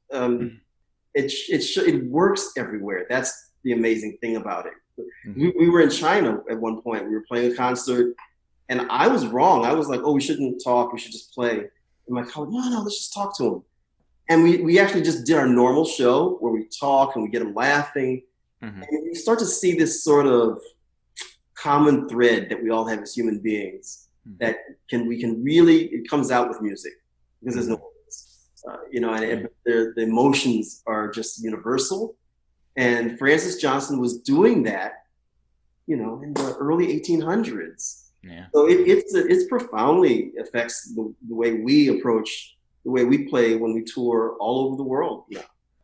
It works everywhere. That's the amazing thing about it. Mm-hmm. We were in China at one point. We were playing a concert, and I was wrong. I was like, "Oh, we shouldn't talk. We should just play." And my colleague, "No, let's just talk to him." And we actually just did our normal show where we talk and we get them laughing, mm-hmm. and you start to see this sort of common thread that we all have as human beings. Mm-hmm. That it comes out with music because there's no words, and the emotions are just universal. And Francis Johnson was doing that, in the early 1800s. Yeah. So it's profoundly affects the way we approach, the way we play when we tour all over the world. Yeah.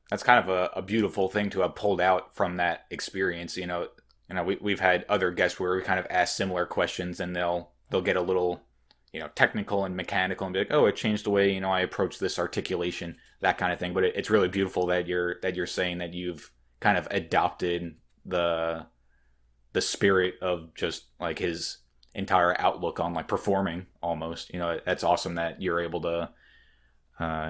That's kind of a beautiful thing to have pulled out from that experience. We've had other guests where we kind of ask similar questions, and they'll get a little, technical and mechanical, and be like, oh, it changed the way, I approach this articulation, that kind of thing. But it's really beautiful that you're saying that you've kind of adopted the spirit of just like his entire outlook on like performing almost. That's awesome that you're able to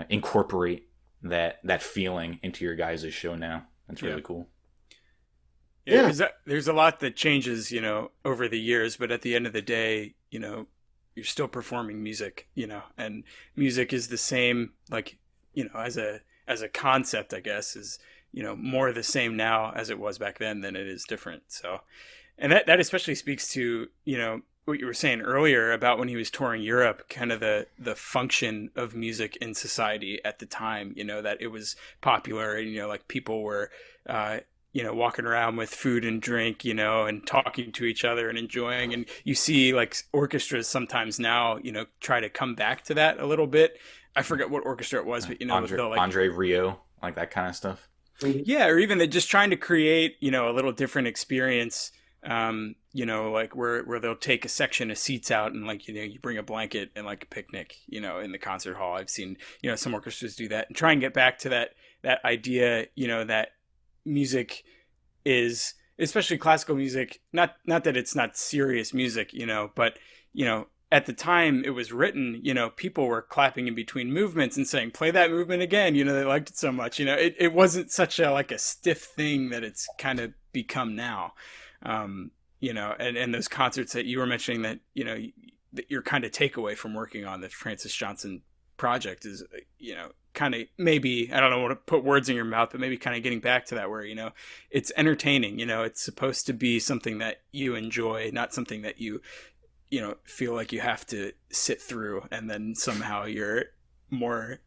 incorporate that feeling into your guys' show now. That's really cool. Yeah, because there's a lot that changes, over the years, but at the end of the day, you're still performing music, and music is the same, like, as a concept, I guess, is, more the same now as it was back then than it is different. So, and that especially speaks to, what you were saying earlier about when he was touring Europe, kind of the function of music in society at the time, that it was popular, and, like people were, walking around with food and drink, and talking to each other and enjoying. And you see like orchestras sometimes now, try to come back to that a little bit. I forget what orchestra it was, but Andre Rio, like that kind of stuff. Yeah, or even they're just trying to create, a little different experience. Like where they'll take a section of seats out and like, you bring a blanket and like a picnic, in the concert hall. I've seen, some orchestras do that and try and get back to that idea, that music is, especially classical music, not that it's not serious music, but, at the time it was written, people were clapping in between movements and saying, play that movement again. They liked it so much, it wasn't such a stiff thing that it's kind of become now. And those concerts that you were mentioning that, that your kind of takeaway from working on the Francis Johnson project is, kind of maybe, I don't want to put words in your mouth, but maybe kind of getting back to that where, it's entertaining, it's supposed to be something that you enjoy, not something that you feel like you have to sit through and then somehow you're more,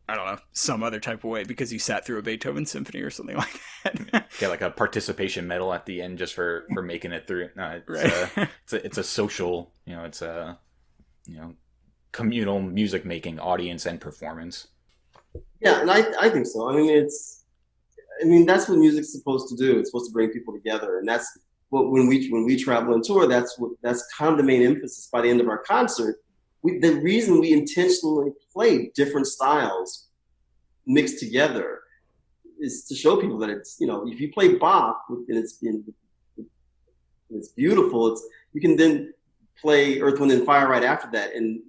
I don't know, some other type of way because you sat through a Beethoven symphony or something like that. Get like a participation medal at the end just for making it through. No, right. It's a social, it's a, communal music making audience and performance. Yeah, and I think so. That's what music's supposed to do. It's supposed to bring people together, and that's what when we travel and tour, that's kind of the main emphasis. By the end of our concert, the reason we intentionally play different styles mixed together is to show people that it's, if you play Bach and it's beautiful, you can then play Earth, Wind, and Fire right after that, and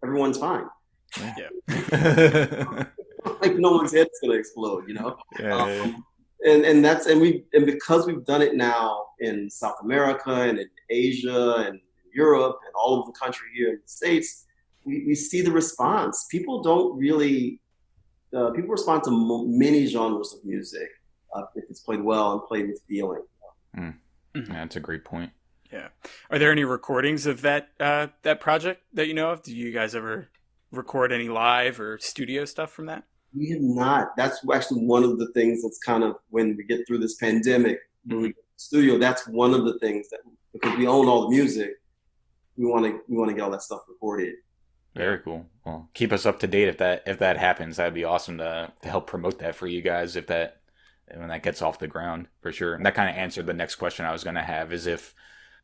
everyone's fine. Yeah. Like no one's head's gonna explode, Yeah. And because we've done it now in South America and in Asia and Europe and all over the country here in the States, we see the response. People don't really, people respond to many genres of music if it's played well and played with feeling. Mm. Mm-hmm. Yeah, that's a great point. Yeah. Are there any recordings of that project that you know of? Do you guys ever record any live or studio stuff from that? We have not. That's actually one of the things that's kind of, when we get through this pandemic, when we get to the studio, that's one of the things that, because we own all the music, we want to get all that stuff recorded. Very cool. Well, keep us up to date if that happens. That'd be awesome to help promote that for you guys when that gets off the ground, for sure. And that kind of answered the next question I was going to have, is if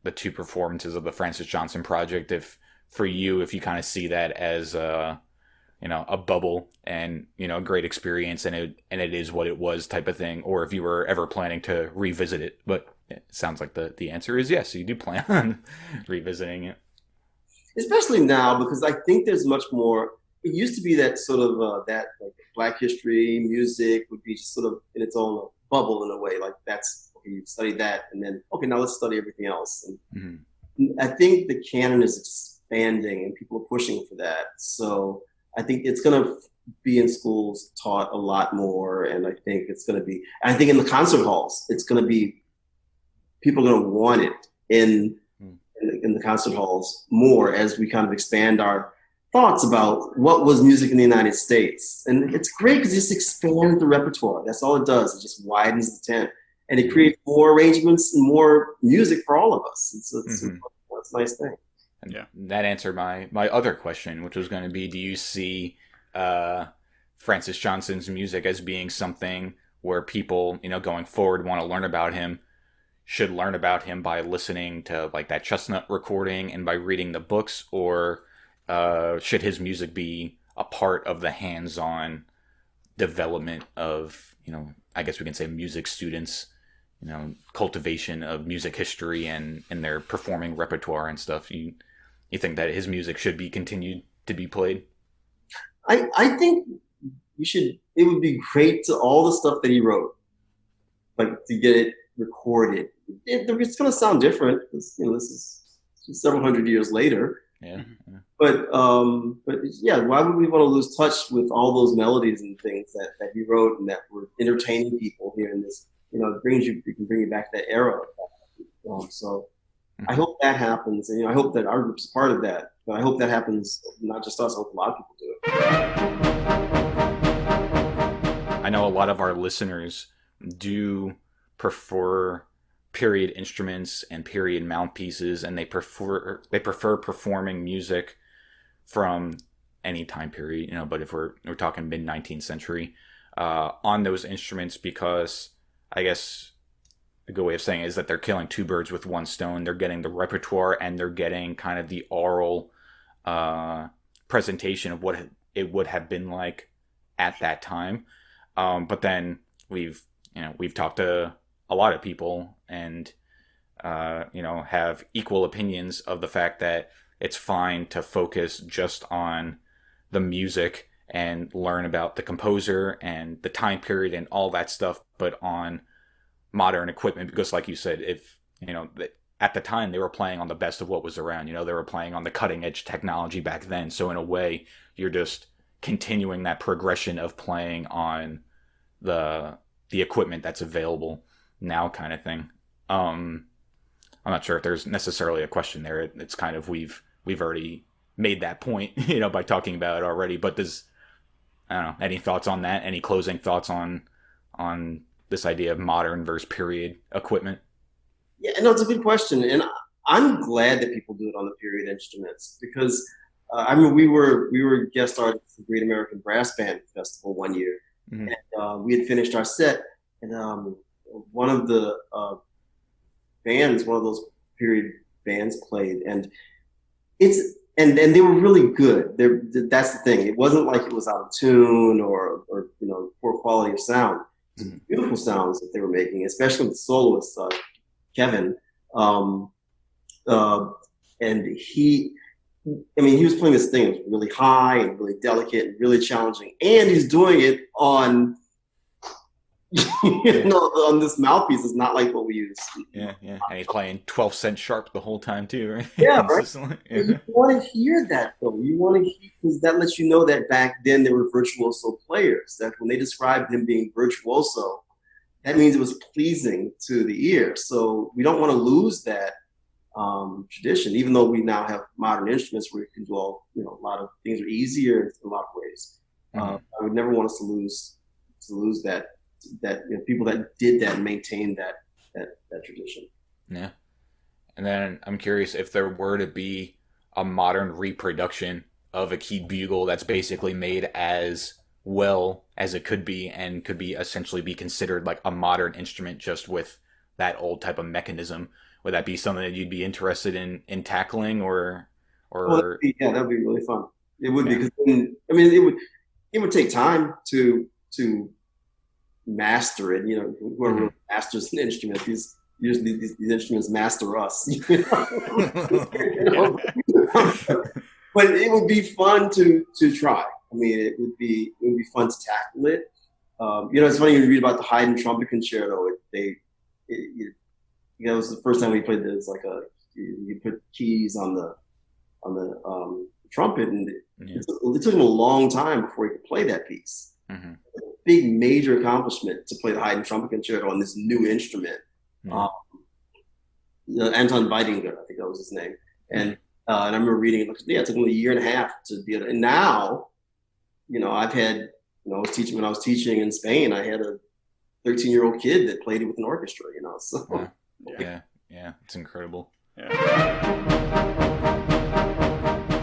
the two performances of the Francis Johnson project, if you kind of see that as a bubble and a great experience and it is what it was type of thing, or if you were ever planning to revisit it. But it sounds like the answer is yes, you do plan on revisiting it. Especially now, because I think there's much more. It used to be that sort of that like Black history music would be just sort of in its own bubble in a way. Like that's, okay, you study that, and then okay, now let's study everything else. And I think the canon is expanding, and people are pushing for that. So I think it's going to be in schools taught a lot more, and I think it's going to be. I think in the concert halls, it's going to be. People are going to want it in the concert halls more as we kind of expand our thoughts about what was music in the United States. And it's great because it just expands the repertoire. That's all it does. It just widens the tent, and it creates more arrangements and more music for all of us. It's That's a nice thing. And that answered my other question, which was going to be, do you see Francis Johnson's music as being something where people, going forward want to learn about him, should learn about him by listening to like that Chestnut recording and by reading the books, or should his music be a part of the hands-on development of, I guess we can say music students, cultivation of music history and their performing repertoire and stuff? You think that his music should be continued to be played? I think it would be great to all the stuff that he wrote, like to get it recorded. It's going to sound different because, this is several hundred years later. Yeah. But yeah, why would we want to lose touch with all those melodies and things that he wrote and that were entertaining people here in this, it can bring you back to that era. So I hope that happens. And, I hope that our group's part of that. But I hope that happens, not just us, I hope a lot of people do it. I know a lot of our listeners do prefer period instruments and period mouthpieces, and they prefer performing music from any time period, but if we're talking mid-19th century, on those instruments, because I guess a good way of saying it is that they're killing two birds with one stone. They're getting the repertoire and they're getting kind of the oral presentation of what it would have been like at that time. But then we've talked to a lot of people and, have equal opinions of the fact that it's fine to focus just on the music and learn about the composer and the time period and all that stuff, but on modern equipment, because like you said, if, at the time they were playing on the best of what was around, they were playing on the cutting edge technology back then. So in a way, you're just continuing that progression of playing on the equipment that's available now, kind of thing. I'm not sure if there's necessarily a question there. It's kind of, we've already made that point, by talking about it already, but I don't know, any thoughts on that? Any closing thoughts on this idea of modern versus period equipment? Yeah, no, it's a good question. And I'm glad that people do it on the period instruments because, we were guest artists at the Great American Brass Band Festival one year. Mm-hmm. And we had finished our set, and one of the bands, one of those period bands played, and and they were really good. That's the thing. It wasn't like it was out of tune or poor quality of sound. Mm-hmm. Beautiful sounds that they were making, especially with the soloist Kevin. And he was playing this thing. It was really high and really delicate and really challenging, and he's doing it on on this mouthpiece. Is not like what we use. Yeah. And he's playing 12-cent sharp the whole time too, right? Yeah, right. Yeah. You want to hear that though. You want to hear, because that lets you know that back then there were virtuoso players. That when they described him being virtuoso, that means it was pleasing to the ear. So we don't want to lose that tradition, even though we now have modern instruments where you can do a lot of things are easier in a lot of ways. Mm-hmm. I would never want us to lose that people that did that and maintained that tradition. Yeah. And then I'm curious if there were to be a modern reproduction of a keyed bugle that's basically made as well as it could be and could be essentially be considered like a modern instrument just with that old type of mechanism. Would that be something that you'd be interested in tackling or? That'd be really fun. It would be, because it would take time to master it. Whoever mm-hmm. masters an instrument, usually these instruments master us. But it would be fun to try. It would be fun to tackle it. It's funny when you read about the Haydn trumpet concerto. It was the first time we played this. Like you put keys on the trumpet, and it took him a long time before he could play that piece. Mm-hmm. Big major accomplishment to play the Haydn trumpet concerto on this new instrument. Mm-hmm. Anton Weidinger, I think that was his name, and I remember reading it. It took him a year and a half to be able to. And now, I've had, when I was teaching in Spain, I had a 13-year-old kid that played it with an orchestra. So. Yeah, it's incredible.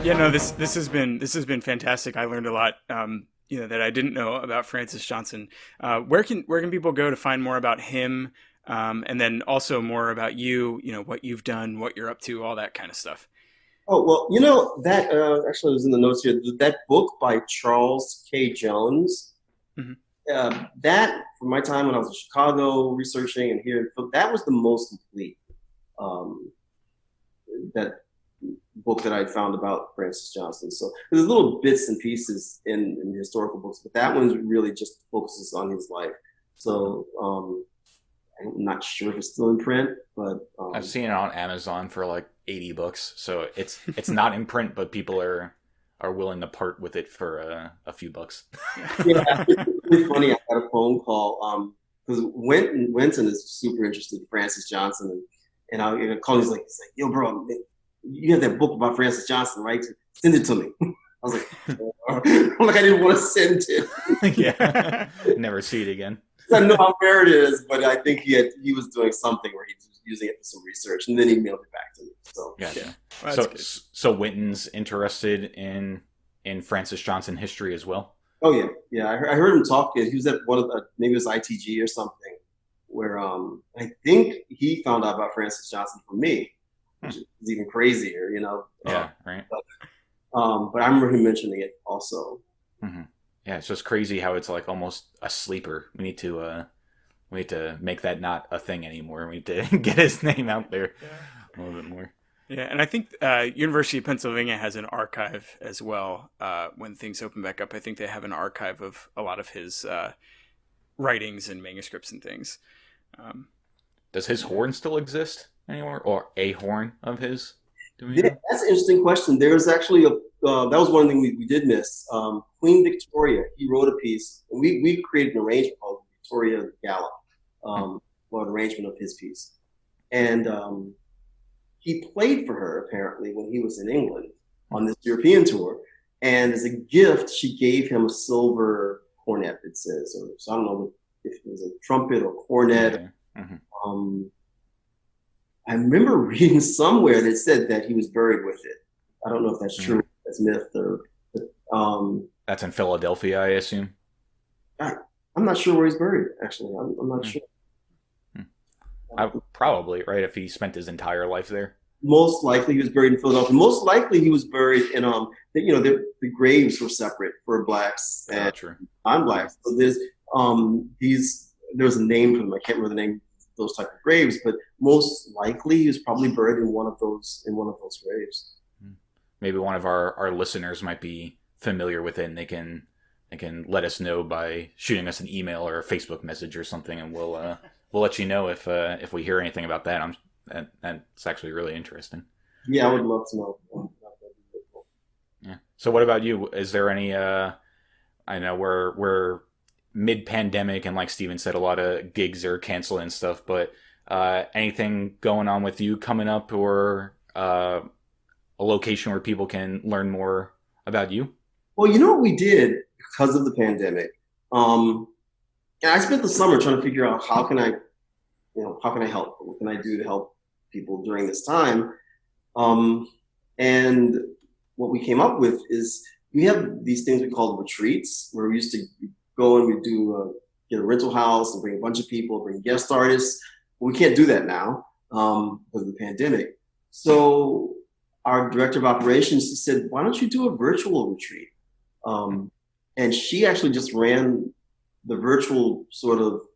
Yeah, no, this has been fantastic. I learned a lot, that I didn't know about Francis Johnson. Where can people go to find more about him, and then also more about you? What you've done, what you're up to, all that kind of stuff. Oh, well, that actually was in the notes here. That book by Charles K. Jones, Mm-hmm. that, from my time when I was in Chicago researching and here, that was the most complete, that book that I found about Francis Johnson. So there's little bits and pieces in the historical books, but that one really just focuses on his life. So I'm not sure if it's still in print, but I've seen it on Amazon for like $80, so it's not in print, but people are willing to part with it for a few bucks. Yeah, it's really funny. I got a phone call because Winton is super interested in Francis Johnson, and I call him. He's like, yo, bro, you have that book about Francis Johnson, right? Send it to me. I was like, I'm like, I didn't want to send it. Yeah, never see it again. I know how rare it is, but I think he was doing something where he was using it for some research, and then he mailed it back to me. So gotcha. Well, so Winton's interested in Francis Johnson history as well. Oh yeah. I heard him talk. He was at one of maybe it was ITG or something, where I think he found out about Francis Johnson from me, which is even crazier, Yeah, right. But I remember him mentioning it also. Mm-hmm. Yeah, it's just crazy how it's like almost a sleeper. We need to make that not a thing anymore. We need to get his name out there a little bit more. Yeah, and I think University of Pennsylvania has an archive as well. When things open back up, I think they have an archive of a lot of his writings and manuscripts and things. Does his horn still exist anywhere, or a horn of his? That's an interesting question. There's actually that was one thing we did miss. Queen Victoria, he wrote a piece, and we created an arrangement called Victoria Gala, an arrangement of his piece. And he played for her, apparently, when he was in England on this European tour. And as a gift, she gave him a silver cornet, it says. So I don't know if it was a trumpet or cornet. Okay. Mm-hmm. I remember reading somewhere that said that he was buried with it. I don't know if that's true. That's myth or. That's in Philadelphia, I assume. I'm not sure where he's buried. Actually, I'm not sure. Probably right if he spent his entire life there. Most likely, he was buried in Philadelphia. Most likely, he was buried in the graves were separate for blacks and non-blacks. So there's a name for them. I can't remember the name. Those type of graves, but most likely he was probably buried in one of those graves. Maybe one of our listeners might be familiar with it, and they can let us know by shooting us an email or a Facebook message or something, and we'll let you know if we hear anything about that. That's actually really interesting. Yeah, I would love to know. Yeah. So what about you? Is there any? I know we're mid-pandemic, and like Steven said, a lot of gigs are canceled and stuff, but anything going on with you coming up, or a location where people can learn more about you? Well, you know what we did because of the pandemic? And I spent the summer trying to figure out how can I help? What can I do to help people during this time? And what we came up with is we have these things we call retreats, where we used to go and we do get a rental house and bring a bunch of people, bring guest artists. Well, we can't do that now because of the pandemic. So our director of operations, she said, why don't you do a virtual retreat? And she actually just ran the virtual sort of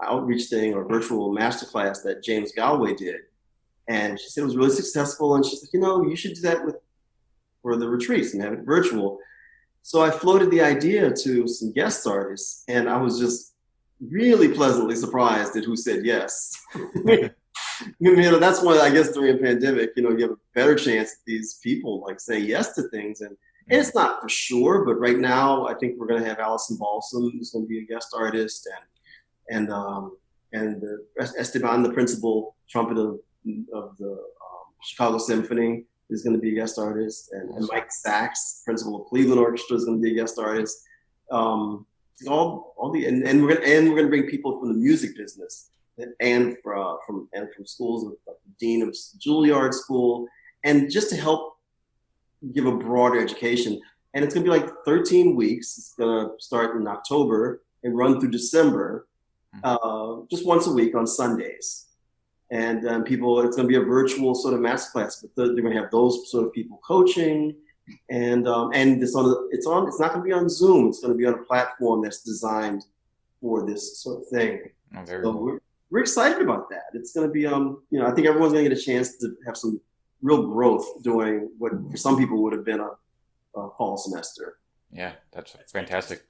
outreach thing or virtual masterclass that James Galway did. And she said it was really successful. And she said, you should do that for the retreats and have it virtual. So I floated the idea to some guest artists, and I was just really pleasantly surprised at who said yes. That's why I guess during a pandemic, you have a better chance that these people say yes to things. And it's not for sure, but right now I think we're going to have Alison Balsam, who's going to be a guest artist, and Esteban, the principal trumpet of the Chicago Symphony, is going to be a guest artist, and Mike Sachs, principal of Cleveland Orchestra, is going to be a guest artist. And we're going to bring people from the music business. from schools, like the dean of Juilliard School, and just to help give a broader education. And it's going to be like 13 weeks. It's going to start in October and run through December, just once a week on Sundays. And it's going to be a virtual sort of masterclass, but they're going to have those sort of people coaching. And it's not going to be on Zoom. It's going to be on a platform that's designed for this sort of thing. Oh, very so cool. we're excited about that. It's going to be, I think everyone's going to get a chance to have some real growth doing what for some people would have been a fall semester. Yeah, that's fantastic.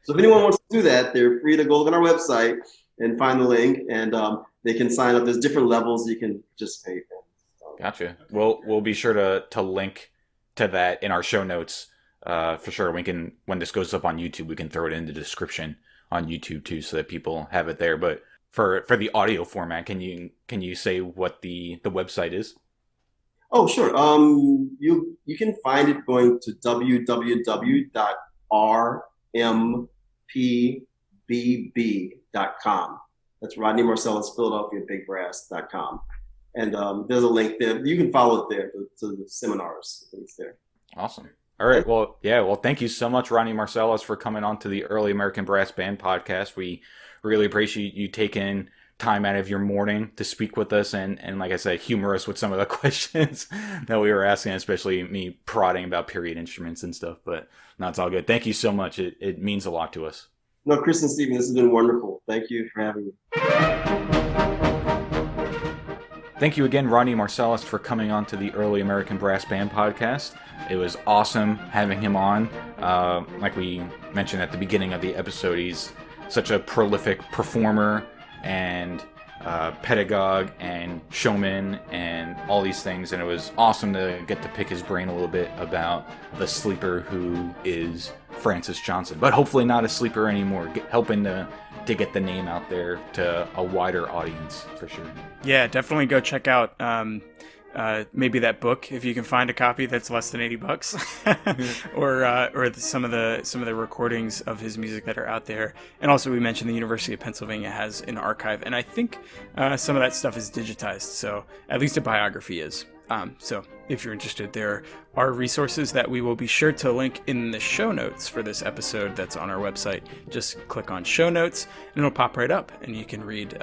So if anyone wants to do that, they're free to go look on our website and find the link, and they can sign up. There's different levels you can participate in. Gotcha. We'll be sure to link to that in our show notes for sure. We can, when this goes up on YouTube, we can throw it in the description on YouTube too, so that people have it there. But for the audio format, can you say what the website is? Oh, sure. You can find it going to www.rmpbb.com. That's Rodney Marsalis, Philadelphia Big Brass.com. And there's a link there. You can follow it there to the seminars. It's there. Awesome. All right. Well, yeah. Well, thank you so much, Rodney Marsalis, for coming on to the Early American Brass Band podcast. We really appreciate you taking time out of your morning to speak with us and like I said, humor us with some of the questions that we were asking, especially me prodding about period instruments and stuff. But no, it's all good. Thank you so much. It means a lot to us. No, Chris and Stephen, this has been wonderful. Thank you for having me. Thank you again, Rodney Marsalis, for coming on to the Early American Brass Band podcast. It was awesome having him on. Like we mentioned at the beginning of the episode, he's such a prolific performer and pedagogue and showman and all these things, and it was awesome to get to pick his brain a little bit about the sleeper who is Francis Johnson, but hopefully not a sleeper anymore, helping to get the name out there to a wider audience for sure. Yeah, definitely go check out maybe that book if you can find a copy that's less than $80, or some of the recordings of his music that are out there. And also, we mentioned the University of Pennsylvania has an archive, and I think some of that stuff is digitized. So at least a biography is. So if you're interested, there are resources that we will be sure to link in the show notes for this episode that's on our website. Just click on show notes and it'll pop right up, and you can read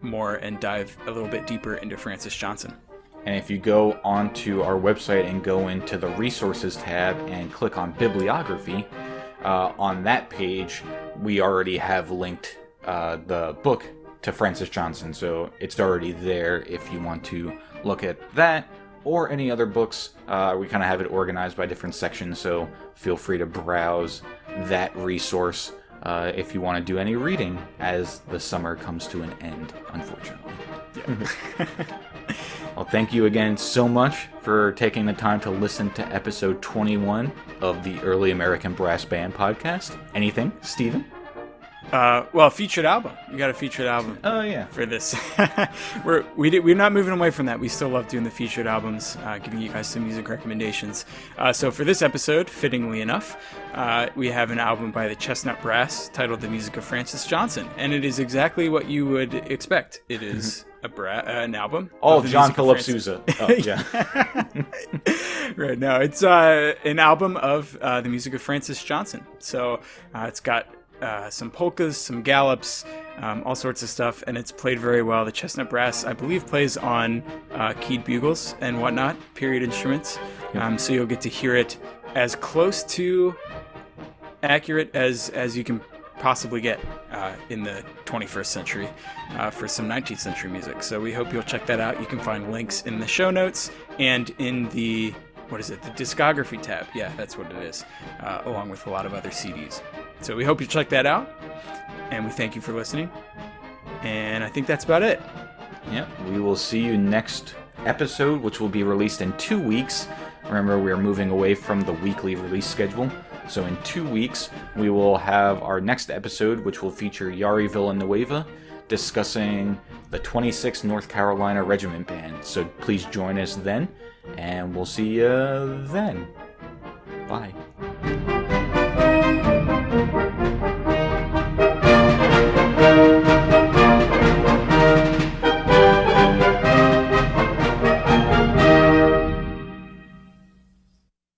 more and dive a little bit deeper into Francis Johnson. And if you go onto our website and go into the resources tab and click on bibliography, on that page, we already have linked the book to Francis Johnson. So it's already there if you want to look at that or any other books. We kind of have it organized by different sections, so feel free to browse that resource if you want to do any reading as the summer comes to an end, unfortunately. Yeah. Well, thank you again so much for taking the time to listen to episode 21 of the Early American Brass Band podcast. Anything, Stephen? Well, featured album. We got a featured album. Oh yeah, for this. We're not moving away from that. We still love doing the featured albums, giving you guys some music recommendations. So for this episode, fittingly enough, we have an album by the Chestnut Brass titled "The Music of Francis Johnson," and it is exactly what you would expect. It is an album. Oh, John Philip Sousa. Oh, yeah. Right. No, it's an album of the music of Francis Johnson. So it's got some polkas, some gallops, all sorts of stuff, and it's played very well. The Chestnut Brass, I believe, plays on keyed bugles and whatnot, period instruments. So you'll get to hear it as close to accurate as you can possibly get in the 21st century for some 19th century music. So we hope you'll check that out. You can find links in the show notes and in the discography tab. Yeah, that's what it is, along with a lot of other CDs. So we hope you check that out, and we thank you for listening. And I think that's about it. Yep, we will see you next episode, which will be released in 2 weeks. Remember, we are moving away from the weekly release schedule. So in 2 weeks, we will have our next episode, which will feature Yari Villanueva discussing the 26th North Carolina Regiment Band. So please join us then, and we'll see you then. Bye.